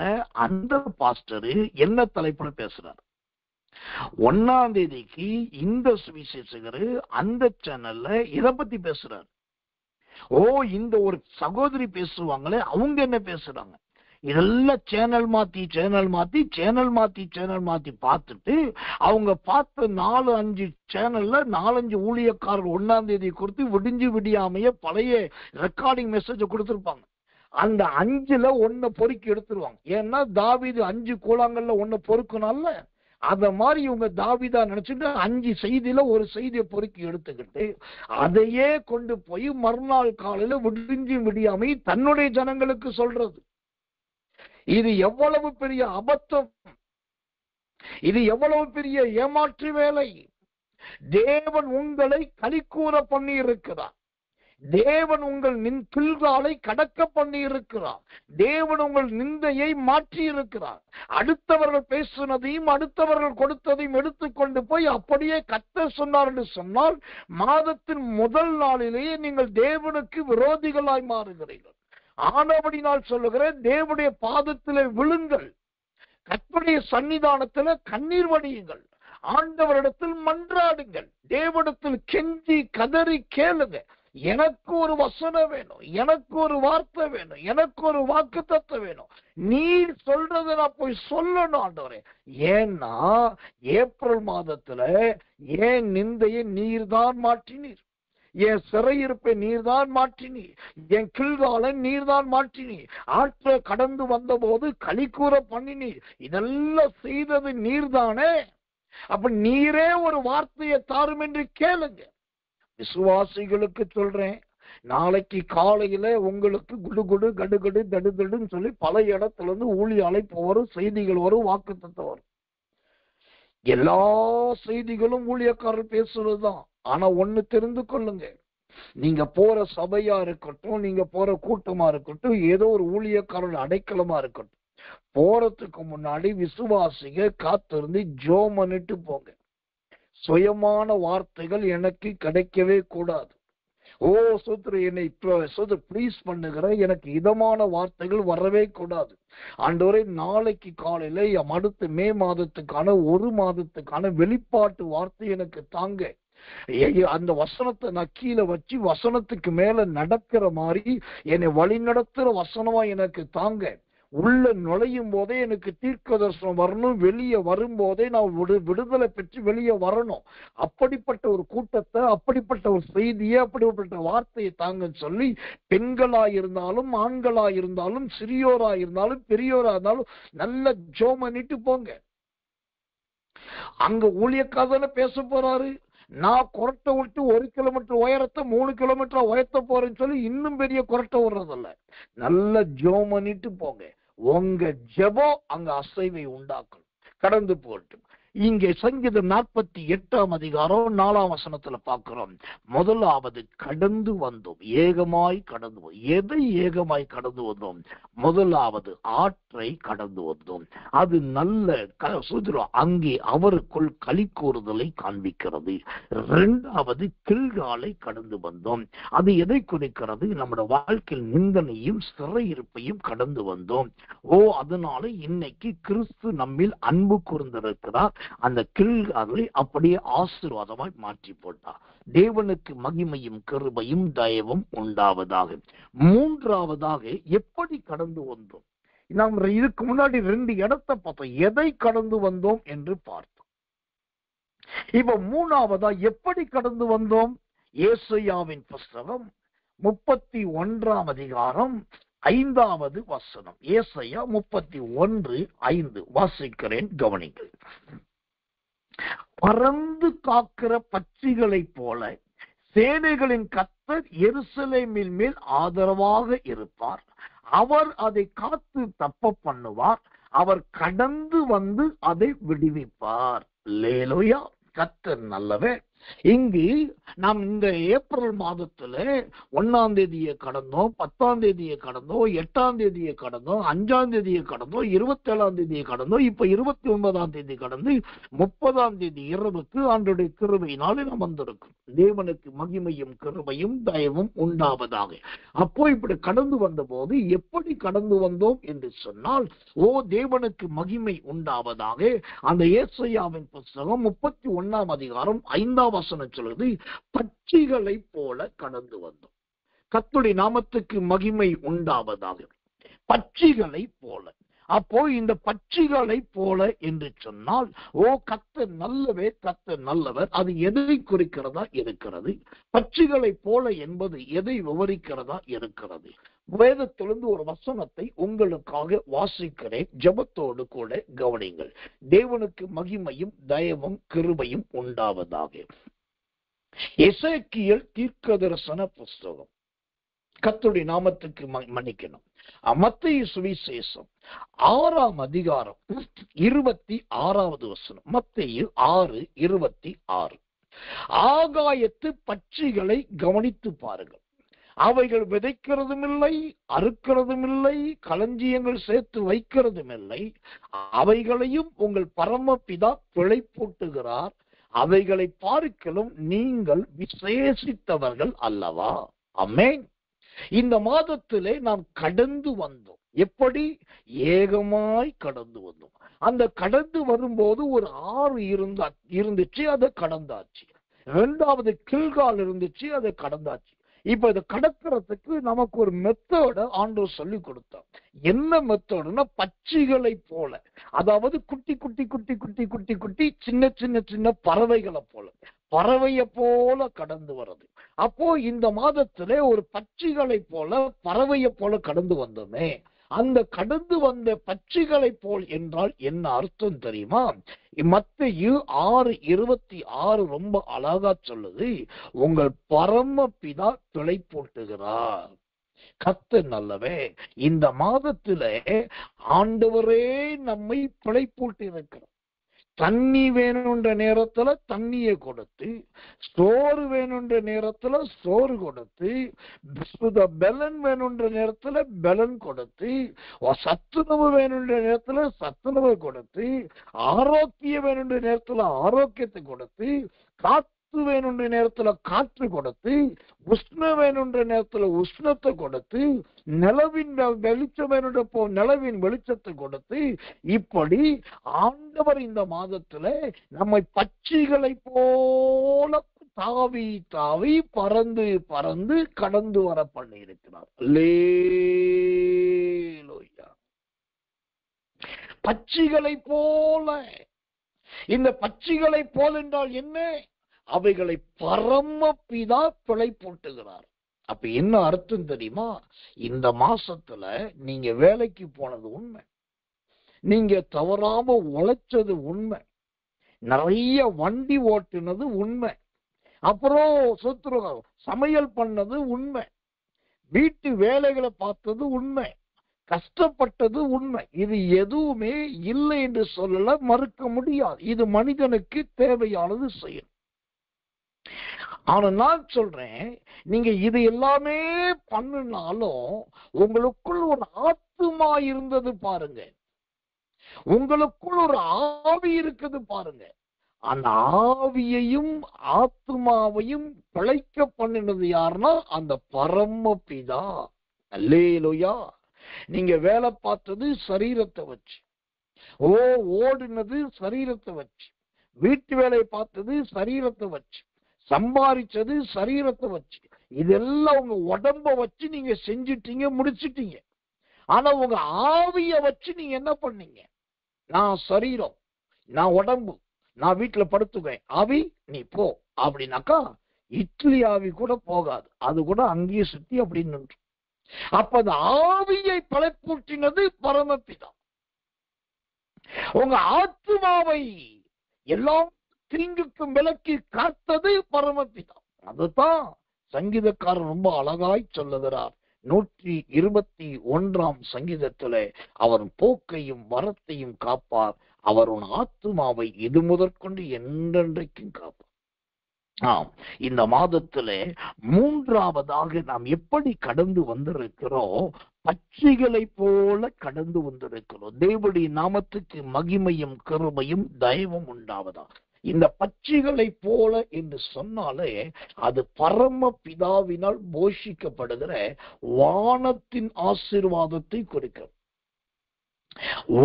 அந்த பாஸ்டரு என்ன தலைப்புல பேசுறாரு. 1ஆம் தேதிக்கு இந்த சுவிசேஷகரு அந்த சேனல்ல இத பத்தி பேசுறாரு. இந்த ஒரு சகோதரி பேசுவாங்களே, அவங்க என்ன பேசுறாங்க. இதெல்லாம் சேனல் மாத்தி பார்த்துட்டு அவங்க பார்த்த 4-5 சேனல்ல 4-5 ஊழியக்காரர் 1ஆம் தேதி கொடுத்து விடிஞ்சு விடியாமைய பழைய ரெக்கார்டிங் மெசேஜ் கொடுத்திருப்பாங்க. அந்த 5ல 1 பொறுக்கி எடுத்துருவாங்க. ஏன்னா தாவீது 5 கூழாங்கல்ல 1 பொறுக்கணும்ல. அத மாதிரி இவங்க தாவீதா நினைச்சுட்டு 5 செய்தியில ஒரு செய்தியை பொறுக்கி எடுத்துக்கிட்டு அதையே கொண்டு போய் மறுநாள் காலையில விடிஞ்சு விடியாமை தன்னுடைய ஜனங்களுக்கு சொல்றது. இது எவ்வளவு பெரிய அபத்தம், இது எவ்வளவு பெரிய ஏமாற்று வேலை. தேவன் உங்களை களிக்கூற பண்ணி இருக்கிறார். தேவன் உங்கள் கில்காலை கடக்க பண்ணி இருக்கிறார். தேவன் உங்கள் நிந்தையை மாற்றி இருக்கிறார். அடுத்தவர்கள் பேசுனதையும் அடுத்தவர்கள் கொடுத்ததையும் எடுத்துக்கொண்டு போய் அப்படியே கர்த்தர் சொன்னார் என்று சொன்னால் மாதத்தின் முதல் நாளிலேயே நீங்கள் தேவனுக்கு விரோதிகளாய் மாறுகிறீர்கள். ஆனபடினால் சொல்லுகிறேன், தேவனுடைய பாதத்திலே விழுங்கள், கர்த்தருடைய சன்னிதானத்தில் கண்ணீர் வடியுங்கள், ஆண்டவரிடத்தில் மன்றாடுங்கள், தேவனிடத்தில் கெஞ்சி கதறி கேளுங்க. எனக்கு ஒரு வசனம் வேணும், எனக்கு ஒரு வார்த்தை வேணும், எனக்கு ஒரு வாக்குத்தத்தம் வேணும். நீர் சொல்றத நான் போய் சொல்லணும் ஆண்டவரே. ஏன்னா ஏப்ரல் மாதத்துல ஏன் நிந்தையை நீர்தான் மாற்றினீர், என் சிறையிருப்பை நீர்தான் மாற்றினீர், என் கில்காலை நீர்தான் மாற்றினீர், ஆற்ற கடந்து வந்த போது களிக்கூற பண்ணினீர். இதெல்லாம் செய்தது நீர்தானே. அப்ப நீரே ஒரு வார்த்தையை தாரும் என்று கேளுங்க. விசுவாசிகளுக்கு சொல்றேன், நாளைக்கு காலையில உங்களுக்கு குடு கடுகடு தடுதடுன்னு சொல்லி பல இடத்துல இருந்து ஊழிய அழைப்பு வரும், செய்திகள் வரும், வாக்குத்தத்தம் வரும். எல்லா செய்திகளும் ஊழியக்காரர் பேசுறதுதான். ஆனா ஒண்ணு தெரிந்து கொள்ளுங்க, நீங்க போற சபையா இருக்கட்டும், நீங்க போற கூட்டமா இருக்கட்டும், ஏதோ ஒரு ஊழியக்காரர் அடைக்கலமா இருக்கட்டும், போறதுக்கு முன்னாடி விசுவாசிக காத்திருந்து ஜெபம் பண்ணிட்டு போங்க. சுயமான வார்த்தைகள் எனக்கு கிடைக்கவே கூடாது. ஓ சோத்ரு, என்னை சோத்ரு ப்ளீஸ் பண்ணுகிற, எனக்கு இதமான வார்த்தைகள் வரவே கூடாது ஆண்டவரே. நாளைக்கு காலையில அடுத்த மே மாதத்துக்கான 1 மாதத்துக்கான வெளிப்பாட்டு வார்த்தை எனக்கு தாங்க. அந்த வசனத்தை நான் கீழே வச்சு வசனத்துக்கு மேல நடக்கிற மாதிரி என்னை வழி நடத்துற வசனமா எனக்கு தாங்க. உள்ள நுழையும் போதே எனக்கு தீர்க்க தரிசனம் வரணும், வெளியே வரும்போதே நான் விடுதலை பெற்று வெளியே வரணும். அப்படிப்பட்ட ஒரு கூட்டத்தை, அப்படிப்பட்ட ஒரு செய்தியை, அப்படிப்பட்ட வார்த்தையை தாங்கன்னு சொல்லி பெண்களா இருந்தாலும் ஆண்களா இருந்தாலும் சிறியோரா இருந்தாலும் பெரியோரா இருந்தாலும் நல்ல ஜெபம் பண்ணிட்டு போங்க. அங்க ஊழியக்காரன பேச போறாரு, நான் கொரட்டை விட்டு 1 கிலோமீட்டர் உயரத்தை 3 கிலோமீட்டர் உயர்த்த போறேன்னு சொல்லி இன்னும் பெரிய கொரட்டை விடுறதில்ல. நல்ல ஜெபம் பண்ணிட்டு போங்க. உங்க ஜெபம் அங்க அசைவை உண்டாக்கணும். கடந்து போட்டு இங்கே சங்கீதம் 48ஆம் அதிகாரம் 4ஆம் வசனத்துல பார்க்கிறோம். முதலாவது கடந்து வந்தோம், ஏகமாய் கடந்து வந்தோம். எதை ஏகமாய் கடந்து வந்தோம்? முதலாவது ஆற்றை கடந்து வந்தோம். அது நல்ல சுதிரம், அங்கே அவருக்குள் களி கூறுதலை காண்பிக்கிறது. 2வது கில்காலை கடந்து வந்தோம். அது எதை குறிக்கிறது? நம்முடைய வாழ்க்கையில் நிந்தனையும் சிறையிருப்பையும் கடந்து வந்தோம். அதனால இன்னைக்கு கிறிஸ்து நம்மில் அன்பு கூர்ந்திருக்கிறார். அந்த கில்காலை அப்படியே ஆசீர்வாதமாய் மாற்றி போட்டார். தேவனுக்கு மகிமையும் கிருபையும் தயவும் உண்டாவதாக. 3வதாக எப்படி கடந்து வந்தோம்? நாம் இதுக்கு முன்னாடி 2 இடத்தை பார்த்தோம், எதை கடந்து வந்தோம் என்று பார்த்தோம். இப்ப 3வதா எப்படி கடந்து வந்தோம்? ஏசாயாவின் புஸ்தகம் 31ஆம் அதிகாரம் 5வது வசனம். ஏசாயா 31:5 வாசிக்கிறேன், கவனிங்கள். பறந்து காக்கிற பட்சிகளைப் போல சேனைகளின் கர்த்தர் எருசலேமின் மேல் ஆதரவாக இருப்பார். அவர் அதை காத்து தப்ப பண்ணுவார். அவர் கடந்து வந்து அதை விடுவிப்பார். அல்லேலூயா. கர்த்தர் நல்லவர். இங்கு நாம் இந்த ஏப்ரல் மாதத்துல 1ஆம் தேதியை கடந்தோம், 10ஆம் தேதியை கடந்தோம், 8ஆம் தேதியை கடந்தோம், 5ஆம் தேதியை கடந்தோம், 27ஆம் தேதியை கடந்தோம், இப்ப 29ஆம் தேதி கடந்து 30ஆம் தேதி இரவுக்கு ஆண்டவருடைய கிருபையினாலே நாம் வந்திருக்கும். தேவனுக்கு மகிமையும் கிருபையும் தயவும் உண்டாவதாக. அப்போ இப்படி கடந்து வந்த போது எப்படி கடந்து வந்தோம் என்று சொன்னால், தேவனுக்கு மகிமை உண்டாவதாக. அந்த ஏசாயாவின் புஸ்தகம் 31ஆம் அதிகாரம் 5ஆம் வசனம் சொல்லுது, பட்சிகளை போல கடந்து வந்தோம். கர்த்தருடைய நாமத்துக்கு மகிமை உண்டாவதாக. பட்சிகளை போல. அப்போ இந்த பட்சிகளை போல என்று சொன்னால், கர்த்தர் நல்லவே, கர்த்தர் நல்லவர். அது எதை குறிக்கிறதா இருக்கிறது? பட்சிகளை போல என்பது எதை விவரிக்கிறதா இருக்கிறது? வேதத்திலிருந்து ஒரு வசனத்தை உங்களுக்காக வாசிக்கிறேன், ஜெபத்தோடு கூட கவனிங்கள். தேவனுக்கு மகிமையும் தயவும் கிருபையும் உண்டாவதாக. எசேக்கியேல் தீர்க்கதரிசன புஸ்தகம். கர்த்தருடைய நாமத்துக்கு மன்னிக்கணும். மத்தேயு சுவிசேஷம் 6ஆம் அதிகாரம் 26வது வசனம். மத்தேயு 6:26. ஆகாயத்து பட்சிகளை கவனித்து பாருங்கள். அவைகள் விதைக்கிறதும் இல்லை, அறுக்கிறதும் இல்லை, களஞ்சியங்கள் சேர்த்து வைக்கிறதும் இல்லை. அவைகளையும் உங்கள் பரமபிதா பிழைப்பூட்டுகிறார். அவைகளை பார்க்கலும் நீங்கள் விசேஷித்தவர்கள் அல்லவா? ஆமென். இந்த மாதத்திலே நாம் கடந்து வந்தோம். எப்படி? ஏகமாய் கடந்து வந்தோம். அந்த கடந்து வரும்போது ஒரு ஆறு இருந்துச்சு, அதை கடந்தாச்சு. 2வது கில்கால் இருந்துச்சு, அதை கடந்தாச்சு. இப்ப இதை கடக்கிறதுக்கு நமக்கு ஒரு மெத்தோட ஆண்டவர் சொல்லி கொடுத்தார். என்ன மெத்தோடுன்னா, பட்சிகளை போல, அதாவது குட்டி குட்டி குட்டி குட்டி குட்டி குட்டி சின்ன சின்ன சின்ன பறவைகளை போல, பறவையை போல கடந்து வர்றது. அப்போ இந்த மாதத்திலே ஒரு பட்சிகளை போல பறவையை போல கடந்து வந்தோமே. அந்த கடந்து வந்த பட்சிகளை போல் என்றால் என்ன அர்த்தம் தெரியுமா? மத்தேயு 6:26 ரொம்ப அழகா சொல்லுது, உங்கள் பரமபிதா பிழைப்பூட்டுகிறார். கர்த்தர் நல்லவே. இந்த மாதத்திலே ஆண்டவரே நம்மை பிழைப்பூட்டி இருக்கிறார். தண்ணி வேணுன்ற நேரத்துல தண்ணியை கொடுத்து, சோறு வேணுன்ற நேரத்துல சோறு கொடுத்து, பலன் வேணுன்ற நேரத்துல பலன் கொடுத்து, சத்துணவு வேணுன்ற நேரத்துல சத்துணவு கொடுத்து, ஆரோக்கியம் வேணுன்ற நேரத்துல ஆரோக்கியத்தை கொடுத்து, காத்து காத்து வேணுன்ற நேரத்துல காற்று கொடுத்து, உஷ்ணம் வேணுன்ற நேரத்துல உஷ்ணத்தை கொடுத்து, நிலவின் வெளிச்சம் வேணுன்றப்போ நிலவின் வெளிச்சத்தை கொடுத்து, இப்படி ஆண்டவர் இந்த மாதத்துல நம்மை பட்சிகளை போல தாவி தாவி பறந்து பறந்து கடந்து வர பண்ணி இருக்கிறார். அல்லேலூயா. பட்சிகளை போல. இந்த பட்சிகளை போல் என்றால் என்ன? அவைகளை பரமபிதா பிழை போட்டுகிறார். அப்ப என்ன அர்த்தம் தெரியுமா? இந்த மாசத்துல நீங்க வேலைக்கு போனது உண்மை, நீங்க தவறாம உழைச்சது உண்மை, நிறைய வண்டி ஓட்டுனது உண்மை, அப்புறம் சமையல் பண்ணது உண்மை, வீட்டு வேலைகளை பார்த்தது உண்மை, கஷ்டப்பட்டது உண்மை. இது எதுவுமே இல்லை என்று சொல்லல, மறுக்க முடியாது. இது மனிதனுக்கு தேவையானது செய்யணும். ஆனா நான் சொல்றேன், நீங்க இது எல்லாமே பண்ணினாலும் உங்களுக்குள் ஒரு ஆத்துமா இருந்தது பாருங்க, உங்களுக்குள் ஒரு ஆவி இருக்குது பாருங்க. அந்த ஆவியையும் ஆத்துமாவையும் பிழைக்க பண்ணினது யாருன்னா அந்த பரமபிதா. அல்லேலூயா. நீங்க வேலை பார்த்தது சரீரத்தை வச்சு, ஓடினது சரீரத்தை வச்சு, வீட்டு வேலையை பார்த்தது சரீரத்தை வச்சு, சம்பாதிச்சது சரீரத்தை வச்சு, இதெல்லாம் உங்க உடம்ப வச்சு நீங்க செஞ்சுட்டீங்க, முடிச்சுட்டீங்க. ஆனா உங்க ஆவிய வச்சு நீங்க என்ன பண்ணீங்க? நான் சரீரம், நான் உடம்பு, நான் வீட்டுல படுத்துவேன், ஆவி நீ போ அப்படின்னாக்கா இட்லி ஆவி கூட போகாது, அது கூட அங்கேயே சுத்தி அப்படின்னு. அப்ப அந்த ஆவியை பழைப்பூட்டினது பரமபிதா. உங்க ஆத்மாவை எல்லாம் தீங்குக்கும் விலக்கி காத்தது பரமபிதா. அதுதான் சங்கீதக்காரர் ரொம்ப அழகாய் சொல்லுகிறார். 121 சங்கீதத்திலே அவர் போக்கையும் வரத்தையும் காப்பார், அவர் உன் ஆத்மாவை இது முதற்கொண்டு என்றென்றைக்கும் காப்பார். இந்த மாதத்திலே மூன்றாவதாக நாம் எப்படி கடந்து வந்திருக்கிறோம்? பட்சிகளை போல கடந்து வந்திருக்கிறோம். தேவனுடைய நாமத்துக்கு மகிமையும் கிருபையும் தயவும் உண்டாவதா. இந்த பட்சிகளை போல என்று சொன்னாலே அது பரம பிதாவினால் போஷிக்கப்படுகிற வானத்தின் ஆசீர்வாதத்தை குறிக்கும்.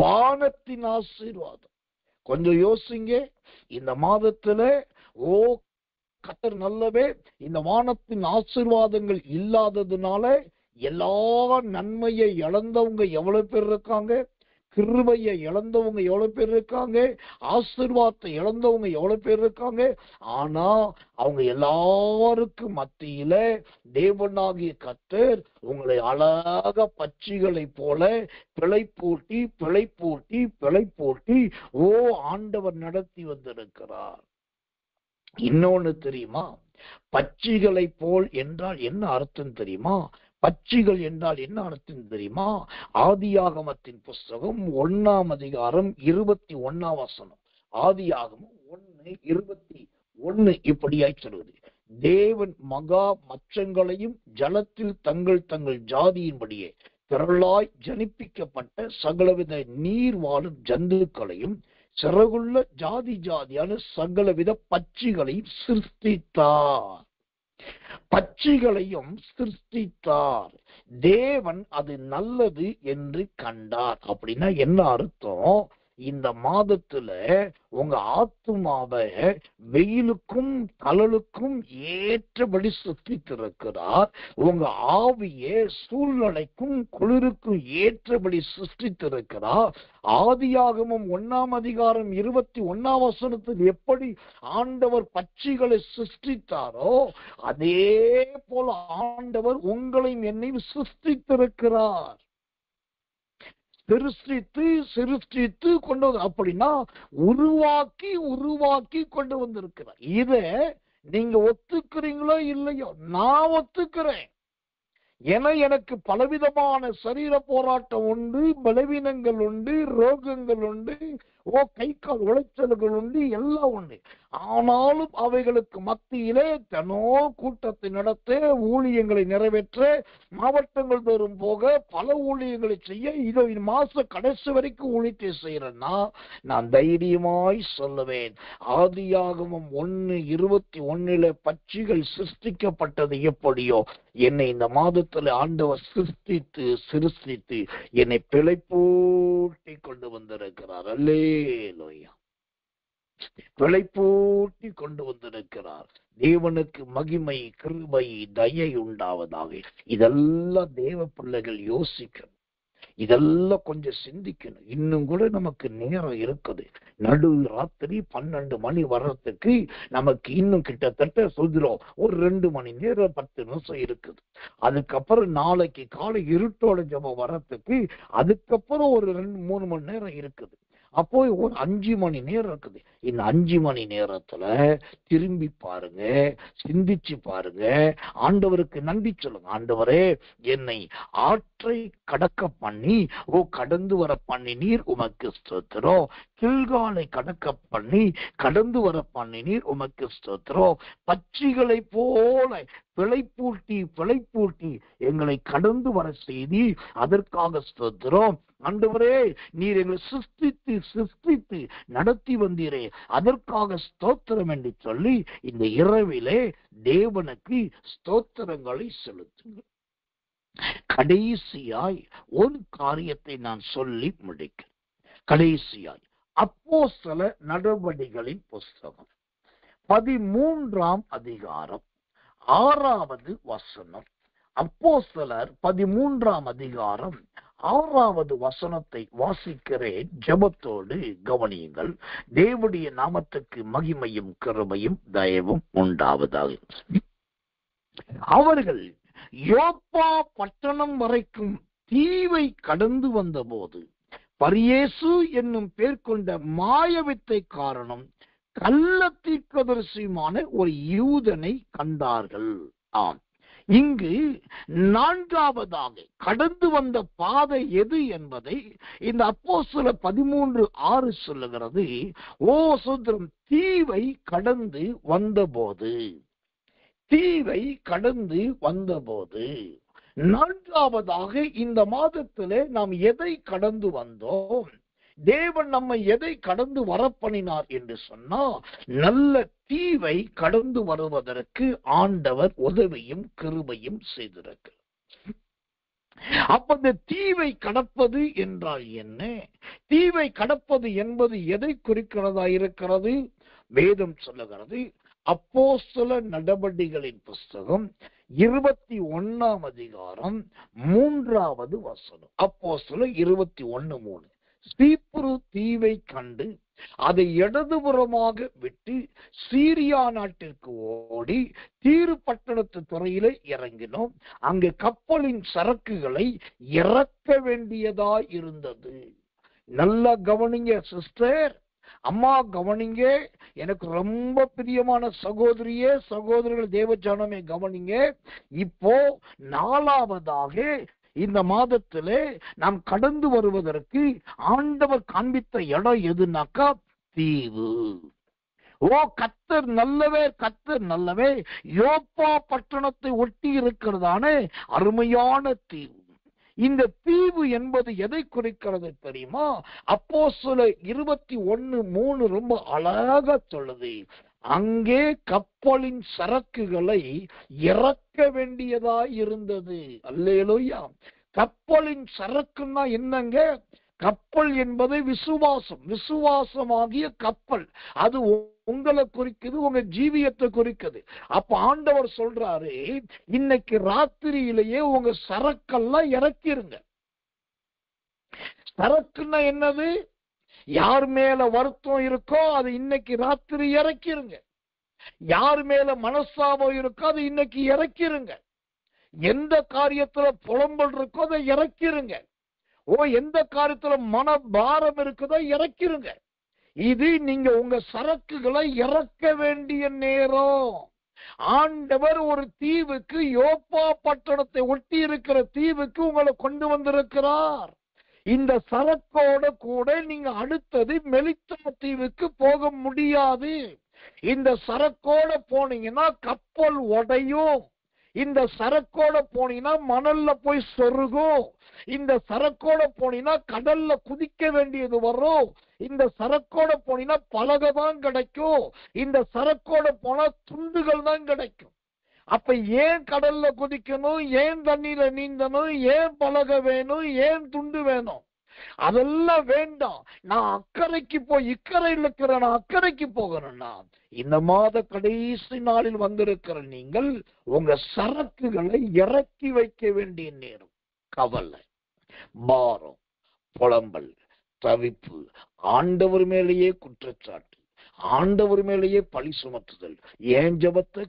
வானத்தின் ஆசீர்வாதம். கொஞ்சம் யோசிங்க. இந்த மாதத்துல கர்த்தர் நல்லவே, இந்த வானத்தின் ஆசீர்வாதங்கள் இல்லாததுனால எல்லா நன்மையை இழந்தவங்க எவ்வளவு பேர் இருக்காங்க, கிருபையை இழந்தவங்க எவ்வளவு பேர் இருக்காங்க, ஆசீர்வாதத்தை இழந்தவங்க எவ்வளவு பேர் இருக்காங்க. ஆனா அவங்க எல்லாருக்கும் மத்தியில தேவனாகிய கர்த்தர் உங்களை அழக பட்சிகளை போல பிழை போட்டி ஆண்டவர் நடத்தி வந்திருக்கிறார். இன்னொன்னு தெரியுமா? பட்சிகளை போல் என்றால் என்ன அர்த்தம் தெரியுமா? பட்சிகள் என்றால் என்ன அர்த்தம் தெரியுமா? ஆதியாகமத்தின் புஸ்தகம் 1 அதிகாரம் 21 ஆதியாகமம் 1:21 இப்படியாய் சொல்வது, தேவன் மகா மச்சங்களையும் ஜலத்தில் தங்கள் தங்கள் ஜாதியின்படியே திரளாய் ஜனிப்பிக்கப்பட்ட சகலவித நீர் வாழும் ஜந்துக்களையும் சிறகுள்ள ஜாதி ஜாதியான சகலவித பட்சிகளையும் சிருஷ்டித்தார். பட்சிகளையும் சிருஷ்டித்தார். தேவன் அது நல்லது என்று கண்டார். அப்படின்னா என்ன அர்த்தம்? இந்த மாதத்துல உங்க ஆத்துமாவை வெயிலுக்கும் கலலுக்கும் ஏற்றபடி சிருஷ்டித்திருக்கிறார். உங்க ஆவியை சூழ்நிலைக்கும் குளிருக்கும் ஏற்றபடி சிருஷ்டித்திருக்கிறார். ஆதியாகமம் 1 அதிகாரம் 21 எப்படி ஆண்டவர் பட்சிகளை சிருஷ்டித்தாரோ அதே போல ஆண்டவர் உங்களையும் என்னையும் சிருஷ்டித்திருக்கிறார். சிருஷ்டித்து கொண்டு வந்து, அப்படின்னா உருவாக்கி கொண்டு வந்திருக்கிறார். இத நீங்க ஒத்துக்கிறீங்களோ இல்லையோ, நான் ஒத்துக்கிறேன். ஏன்னா எனக்கு பலவிதமான சரீர போராட்டம் உண்டு, பலவீனங்கள் உண்டு, ரோகங்கள் உண்டு, கை கால் உளைச்சல்கள் உண்டு, எல்லாம் உண்டு. ஆனாலும் அவைகளுக்கு மத்தியிலே தனோ கூட்டத்தை நடத்த, ஊழியங்களை நிறைவேற்ற, மாவட்டங்கள் தோறும் போக, பல ஊழியங்களை செய்ய, இதோ மாச கடைசி வரைக்கும் ஊழியத்தை செய்யறேன்னா நான் தைரியமாய் சொல்லுவேன், ஆதியாகமம் 1:21 பட்சிகள் சிருஷ்டிக்கப்பட்டது எப்படியோ என்னை இந்த மாதத்துல ஆண்டவர் சிருஷ்டித்து என்னை பிழைப்பூட்டி கொண்டு வந்திருக்கிறார். அல்லேலூயா. பிழைப்பூட்டி கொண்டு வந்திருக்கிறார். தேவனுக்கு மகிமை, கிருபை, தயை உண்டாவதாக. இதெல்லாம் தேவ பிள்ளைகள் யோசிக்கணும், இதெல்லாம் கொஞ்சம் சிந்திக்கணும். இன்னும் கூட நமக்கு நேரம் இருக்குது. நடு ராத்திரி 12 மணி வர்றதுக்கு நமக்கு இன்னும் கிட்டத்தட்ட சொல்கிறோம் ஒரு 2 மணி நேரம் 10 நிமிஷம் இருக்குது. அதுக்கப்புறம் நாளைக்கு காலை இருட்டோட ஜெபம் வர்றதுக்கு அதுக்கப்புறம் ஒரு 2-3 மணி நேரம் இருக்குது. அப்போ ஒரு 5 மணி நேரம் இருக்குது. இந்த 5 மணி நேரத்துல திரும்பி பாருங்க, சிந்திச்சு பாருங்க, ஆண்டவருக்கு நன்றி சொல்லுங்க. ஆண்டவரே, என்னை ஆற்றை கடக்க பண்ணி கடந்து வர பண்ணினீர், உமக்கு ஸ்தோத்திரம். கில்காலை கடக்க பண்ணி கடந்து வர பண்ணினீர், உமக்கு ஸ்தோத்திரம். பட்சிகளை போல பிழைப்பூட்டி எங்களை கடந்து வர செய்தி, அதற்காக ஸ்தோத்திரம். ஆண்டவரே, நீர் எங்களை சிருஷ்டித்து நடத்தி வந்தீரே, அதற்காக ஸ்தோத்திரம் என்று சொல்லி இந்த இரவிலே தேவனுக்கு ஸ்தோத்திரங்களை செலுத்துங்கள். கடைசியாய் ஒரு காரியத்தை நான் சொல்லி முடிக்கிறேன். கடைசியாய் அப்போஸ்தல நடவடிக்கைகளின் புஸ்தகம் 13ஆம் அதிகாரம் 6வது வசனம். அப்போஸ்தலர் 13ஆம் அதிகாரம் 6வது வசனத்தை வாசிக்கிறேன். ஜெபத்தோடு கவனியுங்கள். தேவனுடைய நாமத்துக்கு மகிமையும் கிருபையும் தயவும் உண்டாவதாக. அவர்கள் யோப்பா பட்டணம் வரைக்கும் தீவை கடந்து வந்த போது பரியேசு என்னும் பேர் கொண்ட மாயவித்தை காரணம் கள்ள தீர்க்கதரிசியுமான ஒரு யூதனை கண்டார்கள். ஆம், இங்கு 4வதாக கடந்து வந்த பாதை எது என்பதை இந்த அப்போஸ்தலர் 13:6 சொல்லுகிறது. சோதரம் தீவை கடந்து வந்தபோது 4வதாக இந்த மாதத்திலே நாம் எதை கடந்து வந்தோம், தேவன் நம்மை எதை கடந்து வரப்பண்ணினார் என்று சொன்னா, நல்ல தீவை கடந்து வருவதற்கு ஆண்டவர் உதவியும் கிருபையும் செய்திருக்கிறார். அப்ப இந்த தீவை கடப்பது என்றால் என்ன? தீவை கடப்பது என்பது எதை குறிக்கிறதா இருக்கிறது? வேதம் சொல்லுகிறது. அப்போஸ்தல நடவடிக்கைகளின் புஸ்தகம் 21ஆம் அதிகாரம் 3வது வசனம். அப்போஸ்தலர் 21:3. சீப்புரு தீவை கண்டு அதை இடதுபுறமாக விட்டு சீரியா நாட்டிற்கு ஓடி தீரு பட்டணத்து துறையிலே இறங்கினோம். அங்கு கப்பலின் சரக்குகளை இறக்க வேண்டியதாய் இருந்தது. நல்லா கவனிங்க சிஸ்டர், அம்மா கவனிங்க, எனக்கு ரொம்ப பிரியமான சகோதரியே, சகோதரர்கள், தேவஜானமே கவனிங்க. இப்போ 4வதாக இந்த மாதத்திலே நாம் கடந்து வருவதற்கு ஆண்டவர் காண்பித்த இடம் எதுனாக்கா தீவு. கர்த்தர் நல்லவே, யோப்பா பட்டணத்தை ஒட்டி இருக்கிறதான அருமையான தீவு. இந்த தீவு என்பது எதை குறிக்கிறது தெரியுமா? அப்போஸ்தலர் 21:3 ரொம்ப அழகா சொல்லுது. அங்கே கப்பலின் சரக்குகளை இறக்க வேண்டியதாய் இருந்தது. அல்லேலூயா. கப்பலின் சரக்குன்னா என்னங்க? கப்பல் என்பது விசுவாசமாகிய கப்பல். அது உங்களை குறிக்குது, உங்க ஜீவியத்தை குறிக்குது. அப்ப ஆண்டவர் சொல்றாரு, இன்னைக்கு ராத்திரியிலேயே உங்க சரக்கெல்லாம் இறக்கிருங்க. சரக்குன்னா என்னது? யார் மேல வருத்தம் இருக்கோ அது இன்னைக்கு ராத்திரி இறக்கிருங்க. யார் மேல மனஸ்தாபம் இருக்கோ அது இன்னைக்கு இறக்கிருங்க. எந்த காரியத்துல புலம்பல் இருக்கோ அதை இறக்கிருங்க. எந்த காரியத்துல மன பாரம் இருக்குதோ இறக்கிருங்க. இது நீங்க உங்க சரக்குகளை இறக்க வேண்டிய நேரம். ஆண்டவர் ஒரு தீவுக்கு, யோப்பா பட்டணத்தை ஒட்டி இருக்கிற தீவுக்கு உங்களை கொண்டு வந்திருக்கிறார். இந்த சரக்கோட கூட நீங்க அடுத்தது மெலித்தா தீவுக்கு போக முடியாது. இந்த சரக்கோட போனீங்கன்னா கப்பல் உடையும். இந்த சரக்கோட போனீங்கன்னா மணல்ல போய் சொருகும். இந்த சரக்கோட போனீங்கன்னா கடல்ல குதிக்க வேண்டியது வரும். இந்த சரக்கோட போனீங்கன்னா பலகை தான் கிடைக்கும். இந்த சரக்கோட போனா துண்டுகள் தான் கிடைக்கும். அப்ப ஏன் கடல்ல குதிக்கணும்? ஏன் தண்ணீர நீந்தணும்? ஏன் பலகை வேணும்? ஏன் துண்டு வேணும்? அதெல்லாம் வேண்டாம். நான் அக்கறைக்கு போய் இக்கரையில் இருக்கிற நான் அக்கறைக்கு போகணும்னா இந்த மாத கடைசி நாளில் வந்திருக்கிற நீங்கள் உங்க சரக்குகளை இறக்கி வைக்க வேண்டிய நேரம். கவலை, பாரம், புலம்பல், தவிப்பு, ஆண்டவர் மேலேயே குற்றச்சாட்டு, ஆண்டவர் மேலேயே பழி சுமத்துதல், ஏன் ஜெபத்தை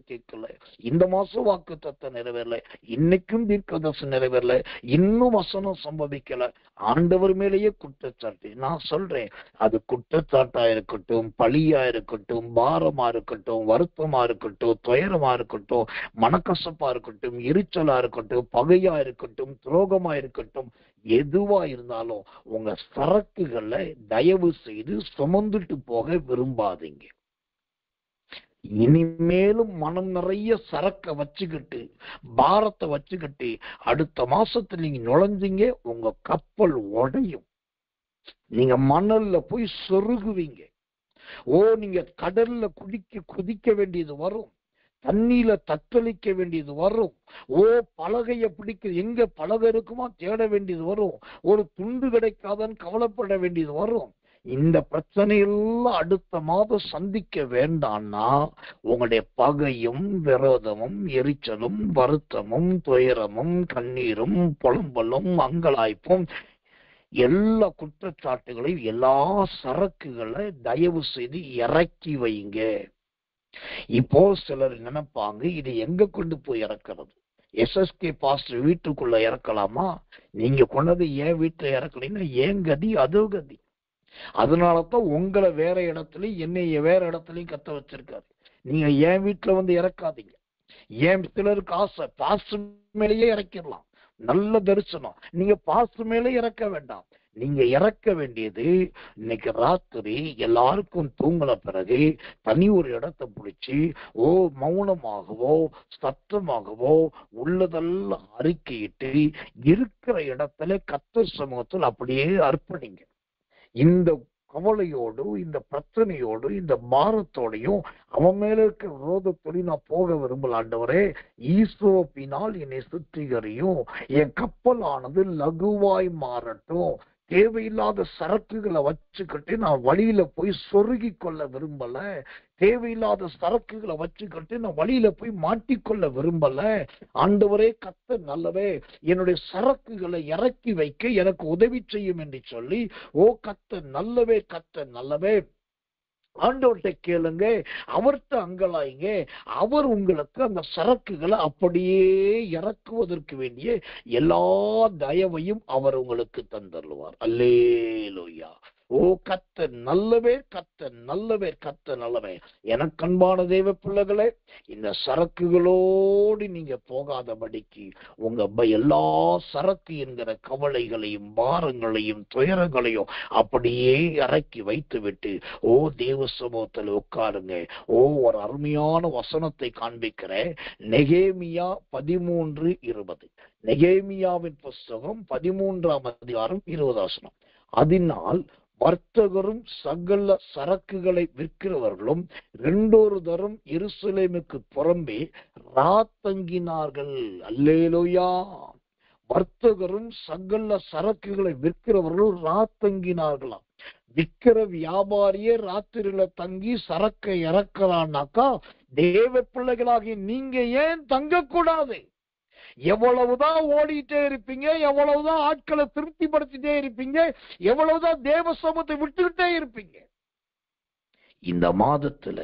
கேட்கல, இந்த மாசம் வாக்குத்தத்தம் நிறைவேறல, இன்னைக்கும் தீர்க்கதரிசனம் நிறைவேறல, இன்னும் வசனம் சம்பவிக்கல, ஆண்டவர் மேலேயே குற்றச்சாட்டு. நான் சொல்றேன், அது குற்றச்சாட்டா இருக்கட்டும், பழியா இருக்கட்டும், பாரமா இருக்கட்டும், வருத்தமா இருக்கட்டும், துயரமா இருக்கட்டும், மனக்கசப்பா இருக்கட்டும், எரிச்சலா இருக்கட்டும், பகையா இருக்கட்டும், துரோகமா இருக்கட்டும், எதுவா இருந்தாலும் உங்க சரக்குகளை தயவு செய்து சுமந்துட்டு போக விரும்பாதீங்க. இனிமேலும் மனம் நிறைய சரக்க வச்சுக்கிட்டு பாரத்தை வச்சுக்கிட்டு அடுத்த மாசத்துல நீங்க நுழைஞ்சீங்க, உங்க கப்பல் உடையும். நீங்க மணல்ல போய் சொருகுவீங்க. நீங்க கடல்ல குதிக்க வேண்டியது வரும். தண்ணியில தத்தளிக்க வேண்டியது வரும். பலகைய பிடிக்க எங்க பலகை இருக்குமா தேட வேண்டியது வரும். ஒரு துண்டு கிடைக்காதன்னு கவலைப்பட வேண்டியது வரும். இந்த பிரச்சனையெல்லாம் அடுத்த மாதம் சந்திக்க வேண்டாம்னா உங்களுடைய பகையும் விரோதமும் எரிச்சலும் வருத்தமும் துயரமும் கண்ணீரும் புலம்பலும் அங்கலாய்ப்பும் எல்லா குற்றச்சாட்டுகளையும் எல்லா சரக்குகளை தயவு செய்து இறக்கி வைங்க. இப்போ சிலர் நினைப்பாங்க, இது எங்க கொண்டு போய் இறக்கிறது? எஸ்எஸ்கே பாஸ்டர் வீட்டுக்குள்ள இறக்கலாமா? நீங்க கொண்டது ஏன் வீட்டுல இறக்கலைன்னா ஏன் கதி அதோ கதி. அதனாலதான் உங்களை வேற இடத்துலயும் என்னைய வேற இடத்துலயும் கத்த வச்சிருக்காரு. நீங்க என் வீட்டுல வந்து இறக்காதீங்க. ஏன் சிலருக்கு ஆசை பாஸ்டர் மேலேயே இறக்கிடலாம், நல்ல தரிசனம். நீங்க பாஸ்டர் மேலே இறக்க வேண்டாம். நீங்க இறக்க வேண்டியது இன்னைக்கு ராத்திரி எல்லாருக்கும் தூங்கின பிறகு தனி ஒரு இடத்தை பிடிச்சி மௌனமாகவோ சத்தமாகவோ உள்ளதெல்லாம் அறிக்கையிட்டு இருக்கிற இடத்துல கர்த்தர் சமூகத்தில் அப்படியே அர்ப்பணிங்க. இந்த கவலையோடு, இந்த பிரச்சனையோடு, இந்த பாரத்தோடையும் அவன் மேல இருக்க விரோதத்தோடையும் நான் போக விரும்பல. ஆண்டவரே, ஈசோப்பினால் என்னை சுத்திகரியும், என் கப்பலானது லகுவாய் மாறட்டும். தேவையில்லாத சரக்குகளை வச்சுக்கிட்டு நான் வழியில போய் சொருகி கொள்ள விரும்பல. தேவையில்லாத சரக்குகளை வச்சுக்கிட்டு நான் வழியில போய் மாட்டிக்கொள்ள விரும்பல. ஆண்டவரே, கர்த்தர் நல்லவே, என்னுடைய சரக்குகளை இறக்கி வைக்க எனக்கு உதவி செய்யும் என்று சொல்லி கர்த்தர் நல்லவே, கர்த்தர் நல்லவே ஆண்டவர்கிட்ட கேளுங்க, அவர்கிட்ட அங்கலாய்ங்க. அவர் உங்களுக்கு அந்த சரக்குகளை அப்படியே இறக்குவதற்கு வேண்டிய எல்லா தயவையும் அவர் உங்களுக்கு தந்தருவார். அல்லேலூயா. கர்த்தர் நல்லவே, கர்த்தர் நல்லவே, கர்த்தர் நல்லவே. எனக்கு அன்பான தேவ பிள்ளைகளே, இந்த சரக்குகளோடு நீங்க போகாதபடிக்கு உங்க எல்லா சரக்கு என்கிற கவலைகளையும் பாரங்களையும் துயரங்களையும் அப்படியே இறக்கி வைத்து விட்டு தேவ சமூகத்தில் உட்காருங்க. ஒரு அருமையான வசனத்தை காண்பிக்கிறேன். நெகேமியா 13:20. நெகேமியாவின் புஸ்தகம் 13ஆம் அதிகாரம் 20 வசனம். அதனால் வர்த்தகரும் சகல சரக்குகளை விற்கிறவர்களும் 2 தரம் எருசலேமுக்கு புறம்பே ராத்தங்கினார்கள். அல்லேலூயா. வர்த்தகரும் சகல சரக்குகளை விற்கிறவர்களும் ராத்தங்கினார்களாம். விற்கிற வியாபாரியே ராத்திரியில தங்கி சரக்கை இறக்கலான்னாக்கா தேவ பிள்ளைகளாகி நீங்க ஏன் தங்கக்கூடாது? எவ்வளவுதான் ஓடிட்டே இருப்பீங்க, எவ்வளவுதான் ஆட்களை திருப்திப்படுத்திட்டே இருப்பீங்க, எவ்வளவுதான் தேவ சமூகத்தை விட்டுக்கிட்டே இருப்பீங்க. இந்த மாதத்துல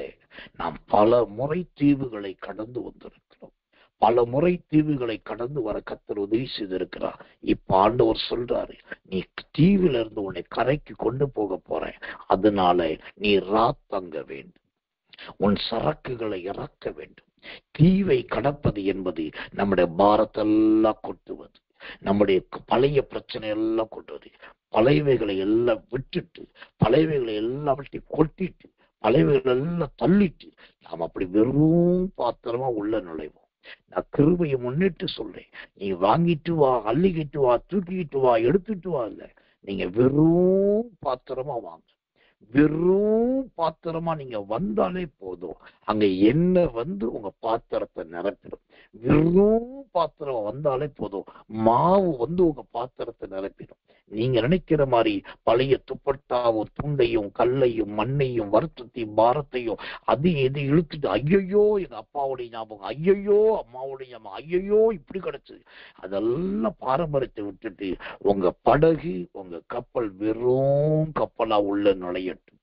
நாம் பல முறை தீவுகளை கடந்து வந்திருக்கிறோம். பல முறை தீவுகளை கடந்து வர கர்த்தர் உதவி செய்திருக்கிறார். இப்ப ஆண்டவர் சொல்றாரு, நீ தீவுல இருந்து உன்னை கரைக்கு கொண்டு போக போறேன், அதனால நீ ராத்தங்க வேண்டும், உன் சரக்குகளை இறக்க வேண்டும். தீவை கடப்பது என்பது நம்முடைய பாரத்தெல்லாம் கொட்டுவது, நம்முடைய பழைய பிரச்சனை எல்லாம் கொட்டுவது. பழையவைகளை எல்லாம் விட்டுட்டு பழையவைகளை எல்லாவற்றையும் கொட்டிட்டு பழையவைகள் எல்லாம் தள்ளிட்டு நாம் அப்படி வெறும் பாத்திரமா உள்ள நுழைவோம். நான் கிருபையை முன்னிட்டு சொல்றேன். நீ வாங்கிட்டு வா, அள்ளிக்கிட்டு வா, தூக்கிட்டு வா, எடுத்துட்டு வா இல்ல, நீங்க வெறும் பாத்திரமா வாங்க. வெறும் பாத்திரமா நீங்க வந்தாலே போதும், அங்க என்ன வந்து உங்க பாத்திரத்தை நிரப்பிடும். வெறும் பாத்திரம் வந்தாலே போதும், மாவு வந்து உங்க பாத்திரத்தை நிரப்பிடும். நீங்க நினைக்கிற மாதிரி பழைய துப்பட்டாவும் துண்டையும் கல்லையும் மண்ணையும் வருத்தத்தையும் பாரத்தையும் அது எது இழுத்துட்டு ஐயோ எங்க அப்பாவுடைய ஞாபகம், ஐயோ அம்மாவுடைய ஞாபகம், ஐயோ இப்படி கிடைச்சது, அதெல்லாம் பாரம்பரியத்தை விட்டுட்டு உங்க படகு உங்க கப்பல் வெறும் கப்பலா உள்ள நுழையட்டும்.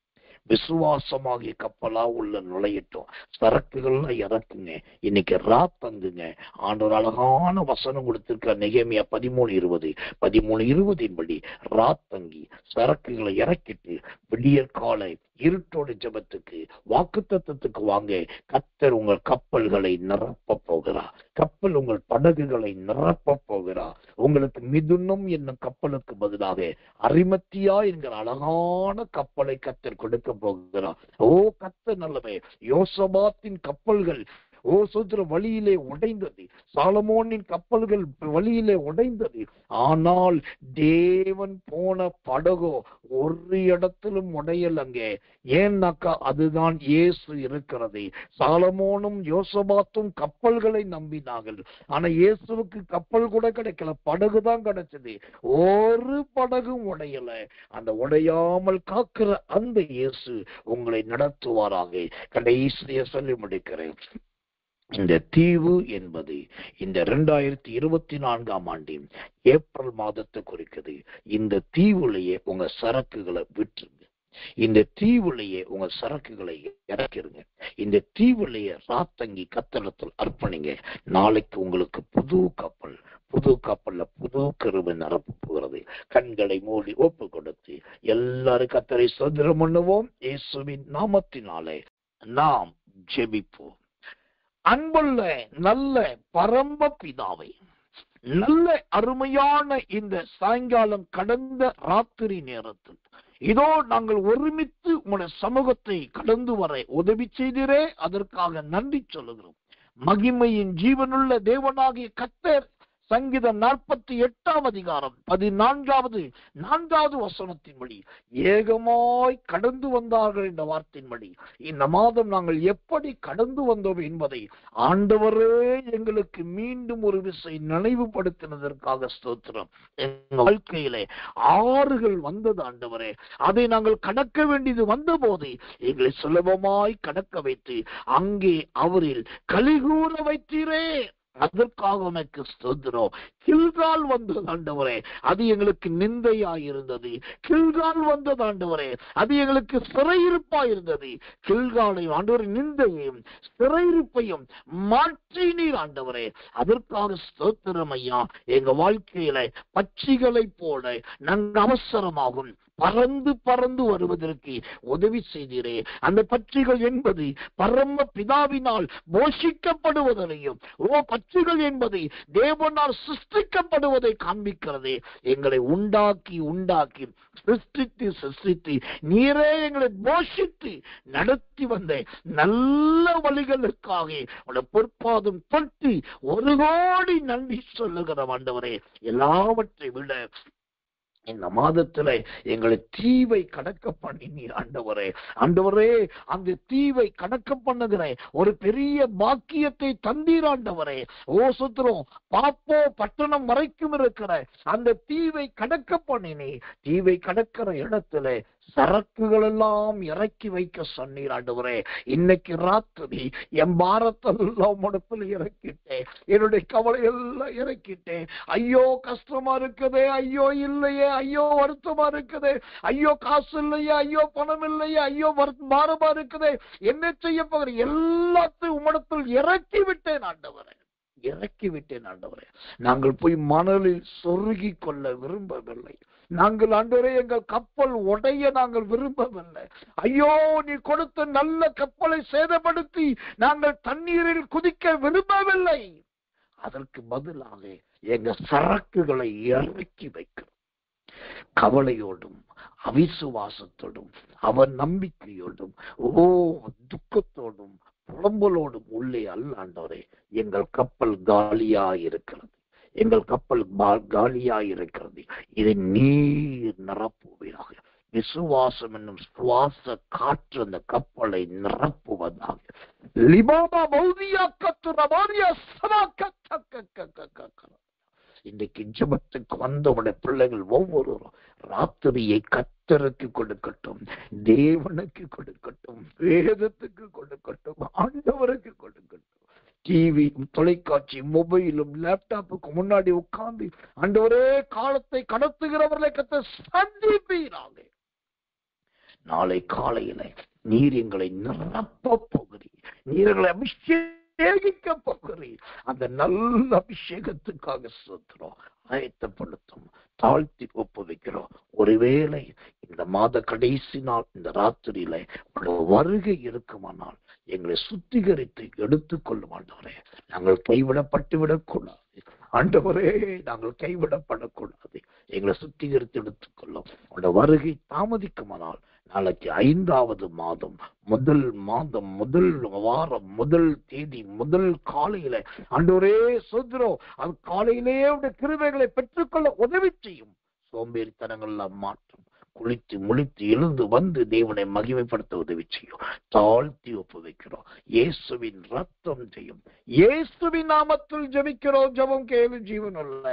விசுவாசமாகிய கப்பலா உள்ள நுழையட்டும். சரக்குகள்லாம் இறக்குங்க. இன்னைக்கு ராத்தங்குங்க. ஆண்டவர் அழகான வசனம் கொடுத்திருக்க நெகேமியா 13:20 படி ராத்தங்கி சரக்குகளை இறக்கிட்டு விடியற் காலை இருட்டோடு ஜெபத்துக்கு வாக்குத்தத்தத்துக்கு வாங்க. கர்த்தர் உங்கள் கப்பல்களை நிரப்ப போகிறார். கப்பல் உங்கள் படகுகளை நிரப்ப போகிறார். உங்களுக்கு மிதுனம் என்னும் கப்பலுக்கு பதிலாக அரிமத்தியா என்கிற அழகான கப்பலை கர்த்தர் கொடுக்க போகிறார். ஓ கர்த்தர் நல்லவே. யோசபாத்தின் கப்பல்கள் சோதர வழியிலே உடைந்தது, சாலமோனின் கப்பல்கள் வழியிலே உடைந்தது. ஆனால் தேவன் போன படகோ ஒரு இடத்திலும் உடையல். அங்கே ஏன்னாக்கா அதுதான் இயேசு இருக்கிறது. சாலமோனும் யோசபாத்தும் கப்பல்களை நம்பினார்கள். ஆனா இயேசுவுக்கு கப்பல் கூட கிடைக்கல, படகுதான் கிடைச்சது. ஒரு படகும் உடையல. அந்த உடையாமல் காக்கிற அந்த இயேசு உங்களை நடத்துவாராக. கடைசியை சொல்லி முடிக்கிறேன். இந்த தீவு என்பது இந்த 2024 ஆண்டின் ஏப்ரல் மாதத்தை குறிக்குது. இந்த தீவுலையே உங்க சரக்குகளை விட்டுருங்க. இந்த தீவுலையே உங்க சரக்குகளை இறக்கிருங்க. இந்த தீவுலையே ராத்தங்கி கத்தலத்தில் அர்ப்பணிங்க. நாளைக்கு உங்களுக்கு புது கப்பல், புது கப்பல்ல புது கிருபை நிரப்ப போகிறது. கண்களை மூடி ஒப்பு கொடுத்து எல்லாரும் கர்த்தரை ஸ்தோத்திரம் பண்ணுவோம். இயேசுவின் நாமத்தினாலே நாம் ஜெபிப்போம். அன்புள்ள நல்ல பரம பிதாவை, நல்ல அருமையான இந்த சாயங்காலம் கடந்த ராத்திரி நேரத்தில் இதோ நாங்கள் ஒருமித்து உங்களுடைய சமூகத்தை கடந்து வர உதவி செய்தீரே, அதற்காக நன்றி சொல்லுகிறோம். மகிமையின் ஜீவனுள்ள தேவனாகிய கர்த்தர் சங்கீதம் 48 14வது வசனத்தின்படி ஏகமாய் கடந்து வந்தார்கள் என்ற வார்த்தையின்படி இந்த மாதம் நாங்கள் எப்படி கடந்து வந்தோம் என்பதை ஆண்டவரே எங்களுக்கு மீண்டும் ஒரு விசை நினைவுபடுத்தினதற்காக ஸ்தோத்திரம். எங்கள் வாழ்க்கையிலே ஆறுகள் வந்தது ஆண்டவரே, அதை நாங்கள் கடக்க வேண்டியது வந்த போது எங்களை சுலபமாய் கடக்க வைத்து அங்கே அவரில் கலிகூற வைத்தீரே, அதற்காக உனக்கு ஸ்தோத்திரம். கில்கால் வந்தது ஆண்டவரே, அது எங்களுக்கு நிந்தையாயிருந்தது. கில்கால் வந்தது ஆண்டவரே, அது எங்களுக்கு சிறையிருப்பாயிருந்தது. கில்காலை ஆண்டவரே நிந்தையையும் சிறையிருப்பையும் மாற்றினீர் ஆண்டவரே, அதற்காக ஸ்தோத்திரம் ஐயா. எங்க வாழ்க்கையில பட்சிகளை போல நாங்கள் அவசரமாகும் பறந்து பறந்து வருவதற்கு உதவி செய்தீரே. அந்த பட்சிகள் என்பது பரம பிதாவினால் போஷிக்கப்படுவதையும் பட்சிகள் என்பது தேவனால் சிருஷ்டிக்கப்படுவதை காண்பிக்கிறதே. எங்களை உண்டாக்கி உண்டாக்கி சிருஷ்டித்து நீரே எங்களை போஷித்து நடத்தி வந்த நல்ல வழிகளுக்காக பொற்பாதம் தொட்டு ஒரு கோடி நன்றி சொல்லுகிற ஆண்டவரே. எல்லாவற்றை விட இந்த மாதத்துல எங்களை தீவை கடக்க பண்ணினீர் ஆண்டவரே. ஆண்டவரே, அந்த தீவை கடக்க பண்ணுகிற ஒரு பெரிய பாக்கியத்தை தந்தீர் ஆண்டவரே. சுத்திரம் பாப்போ பட்டணம் வரைக்கும் இருக்கிற அந்த தீவை கடக்க பண்ணினே. தீவை கடக்கிற இடத்துல சரக்குகள் எல்லாம் இறக்கி வைக்க சொன்னீர் ஆண்டவரே. இன்னைக்கு ராத்திரி என் பாரத்தெல்லாம் மடத்துல இறக்கிட்டேன், என்னுடைய கவலை எல்லாம் இறக்கிட்டேன். ஐயோ கஷ்டமா இருக்குதே, ஐயோ இல்லையே, ஐயோ வருத்தமா இருக்குதே, ஐயோ காசு இல்லையே, ஐயோ பணம் இல்லையே, ஐயோ பாரமா இருக்குதே, என்ன செய்ய போகிற எல்லாத்தையும் உம்மிடத்தில் இறக்கி விட்டேன் ஆண்டவரே, இறக்கி விட்டேன் ஆண்டவரே. நாங்கள் போய் மணலில் சொருகி கொள்ள விரும்பவில்லை. நாங்கள் ஆண்டவரே எங்கள் கப்பல் உடைய நாங்கள் விரும்பவில்லை. ஐயோ நீ கொடுத்த நல்ல கப்பலை சேதப்படுத்தி நாங்கள் தண்ணீரில் குதிக்க விரும்பவில்லை. அதற்கு பதிலாக எங்க சரக்குகளை இறக்கி வைக்கிறோம். கவலையோடும் அவிசுவாசத்தோடும் அவன் நம்பிக்கையோடும் துக்கத்தோடும் புலம்பலோடும் உள்ளே அல்ல ஆண்டவரே. எங்கள் கப்பல் காலியா இருக்கிறது, எங்கள் கப்பல் காலியா இருக்கிறது. இதை நீர் நிரப்புவீராக. விசுவாசம் என்னும் சுவாச காற்று அந்த கப்பலை நிரப்புவதாக. இன்றைக்கு ஜெபத்துக்கு வந்தவுடைய பிள்ளைகள் ஒவ்வொருவரும் ராத்திரியை கர்த்தருக்கு கொடுக்கட்டும், தேவனுக்கு கொடுக்கட்டும், வேதத்துக்கு கொடுக்கட்டும், ஆண்டவருக்கு கொடுக்கட்டும். டிவி, தொலைக்காட்சி, மொபைலும் லேப்டாப்புக்கு முன்னாடி உட்கார்ந்து ஆண்டவரே காலத்தை கடத்துகிறவர்களை கர்த்தர் சந்திப்பீராக. நாளை காலையில நீர் எங்களை நிரப்ப போகிறீர், நீர் எங்களை அபிஷேகிக்க போகிறீர். அந்த நல்ல அபிஷேகத்துக்காக ஸ்தோத்திரம். ஆயத்தப்படுத்தும், தாழ்த்தி ஒப்புவிக்கிறோம். ஒருவேளை இந்த மாத கடைசி நாள் இந்த ராத்திரியில வருகை இருக்குமானால் எங்களை சுத்திகரித்து எடுத்துக்கொள்ளும் ஆண்டவரே. நாங்கள் கைவிடப்பட்டு விடக்கூடாது ஆண்டவரே, நாங்கள் கைவிடப்படக்கூடாது. எங்களை சுத்திகரித்து எடுத்துக்கொள்ளும். உங்களோட வருகை தாமதிக்குமானால் நாளைக்கு 5வது மாதம் முதல் வாரம் முதல் தேதி முதல் காலையில ஆண்டவரே சோதரோ, அது காலையிலே கிருபைகளை பெற்றுக்கொள்ள உதவி செய்யும். சோம்பேறித்தனங்கள்லாம் மாற்றும். குளித்து முழித்து எழுந்து வந்து தேவனை மகிமைப்படுத்த உதவி செய்யும். தாழ்த்தி ஒப்புவிக்கிறோம். இயேசுவின் ரத்தம் செய்யும். இயேசுவின் நாமத்தில் ஜெபிக்கிறோம். ஜெபம் கேளு ஜீவனுள்ள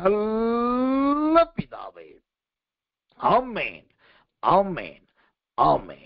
நல்ல பிதாவே. ஆமென், ஆமென், ஆமென்.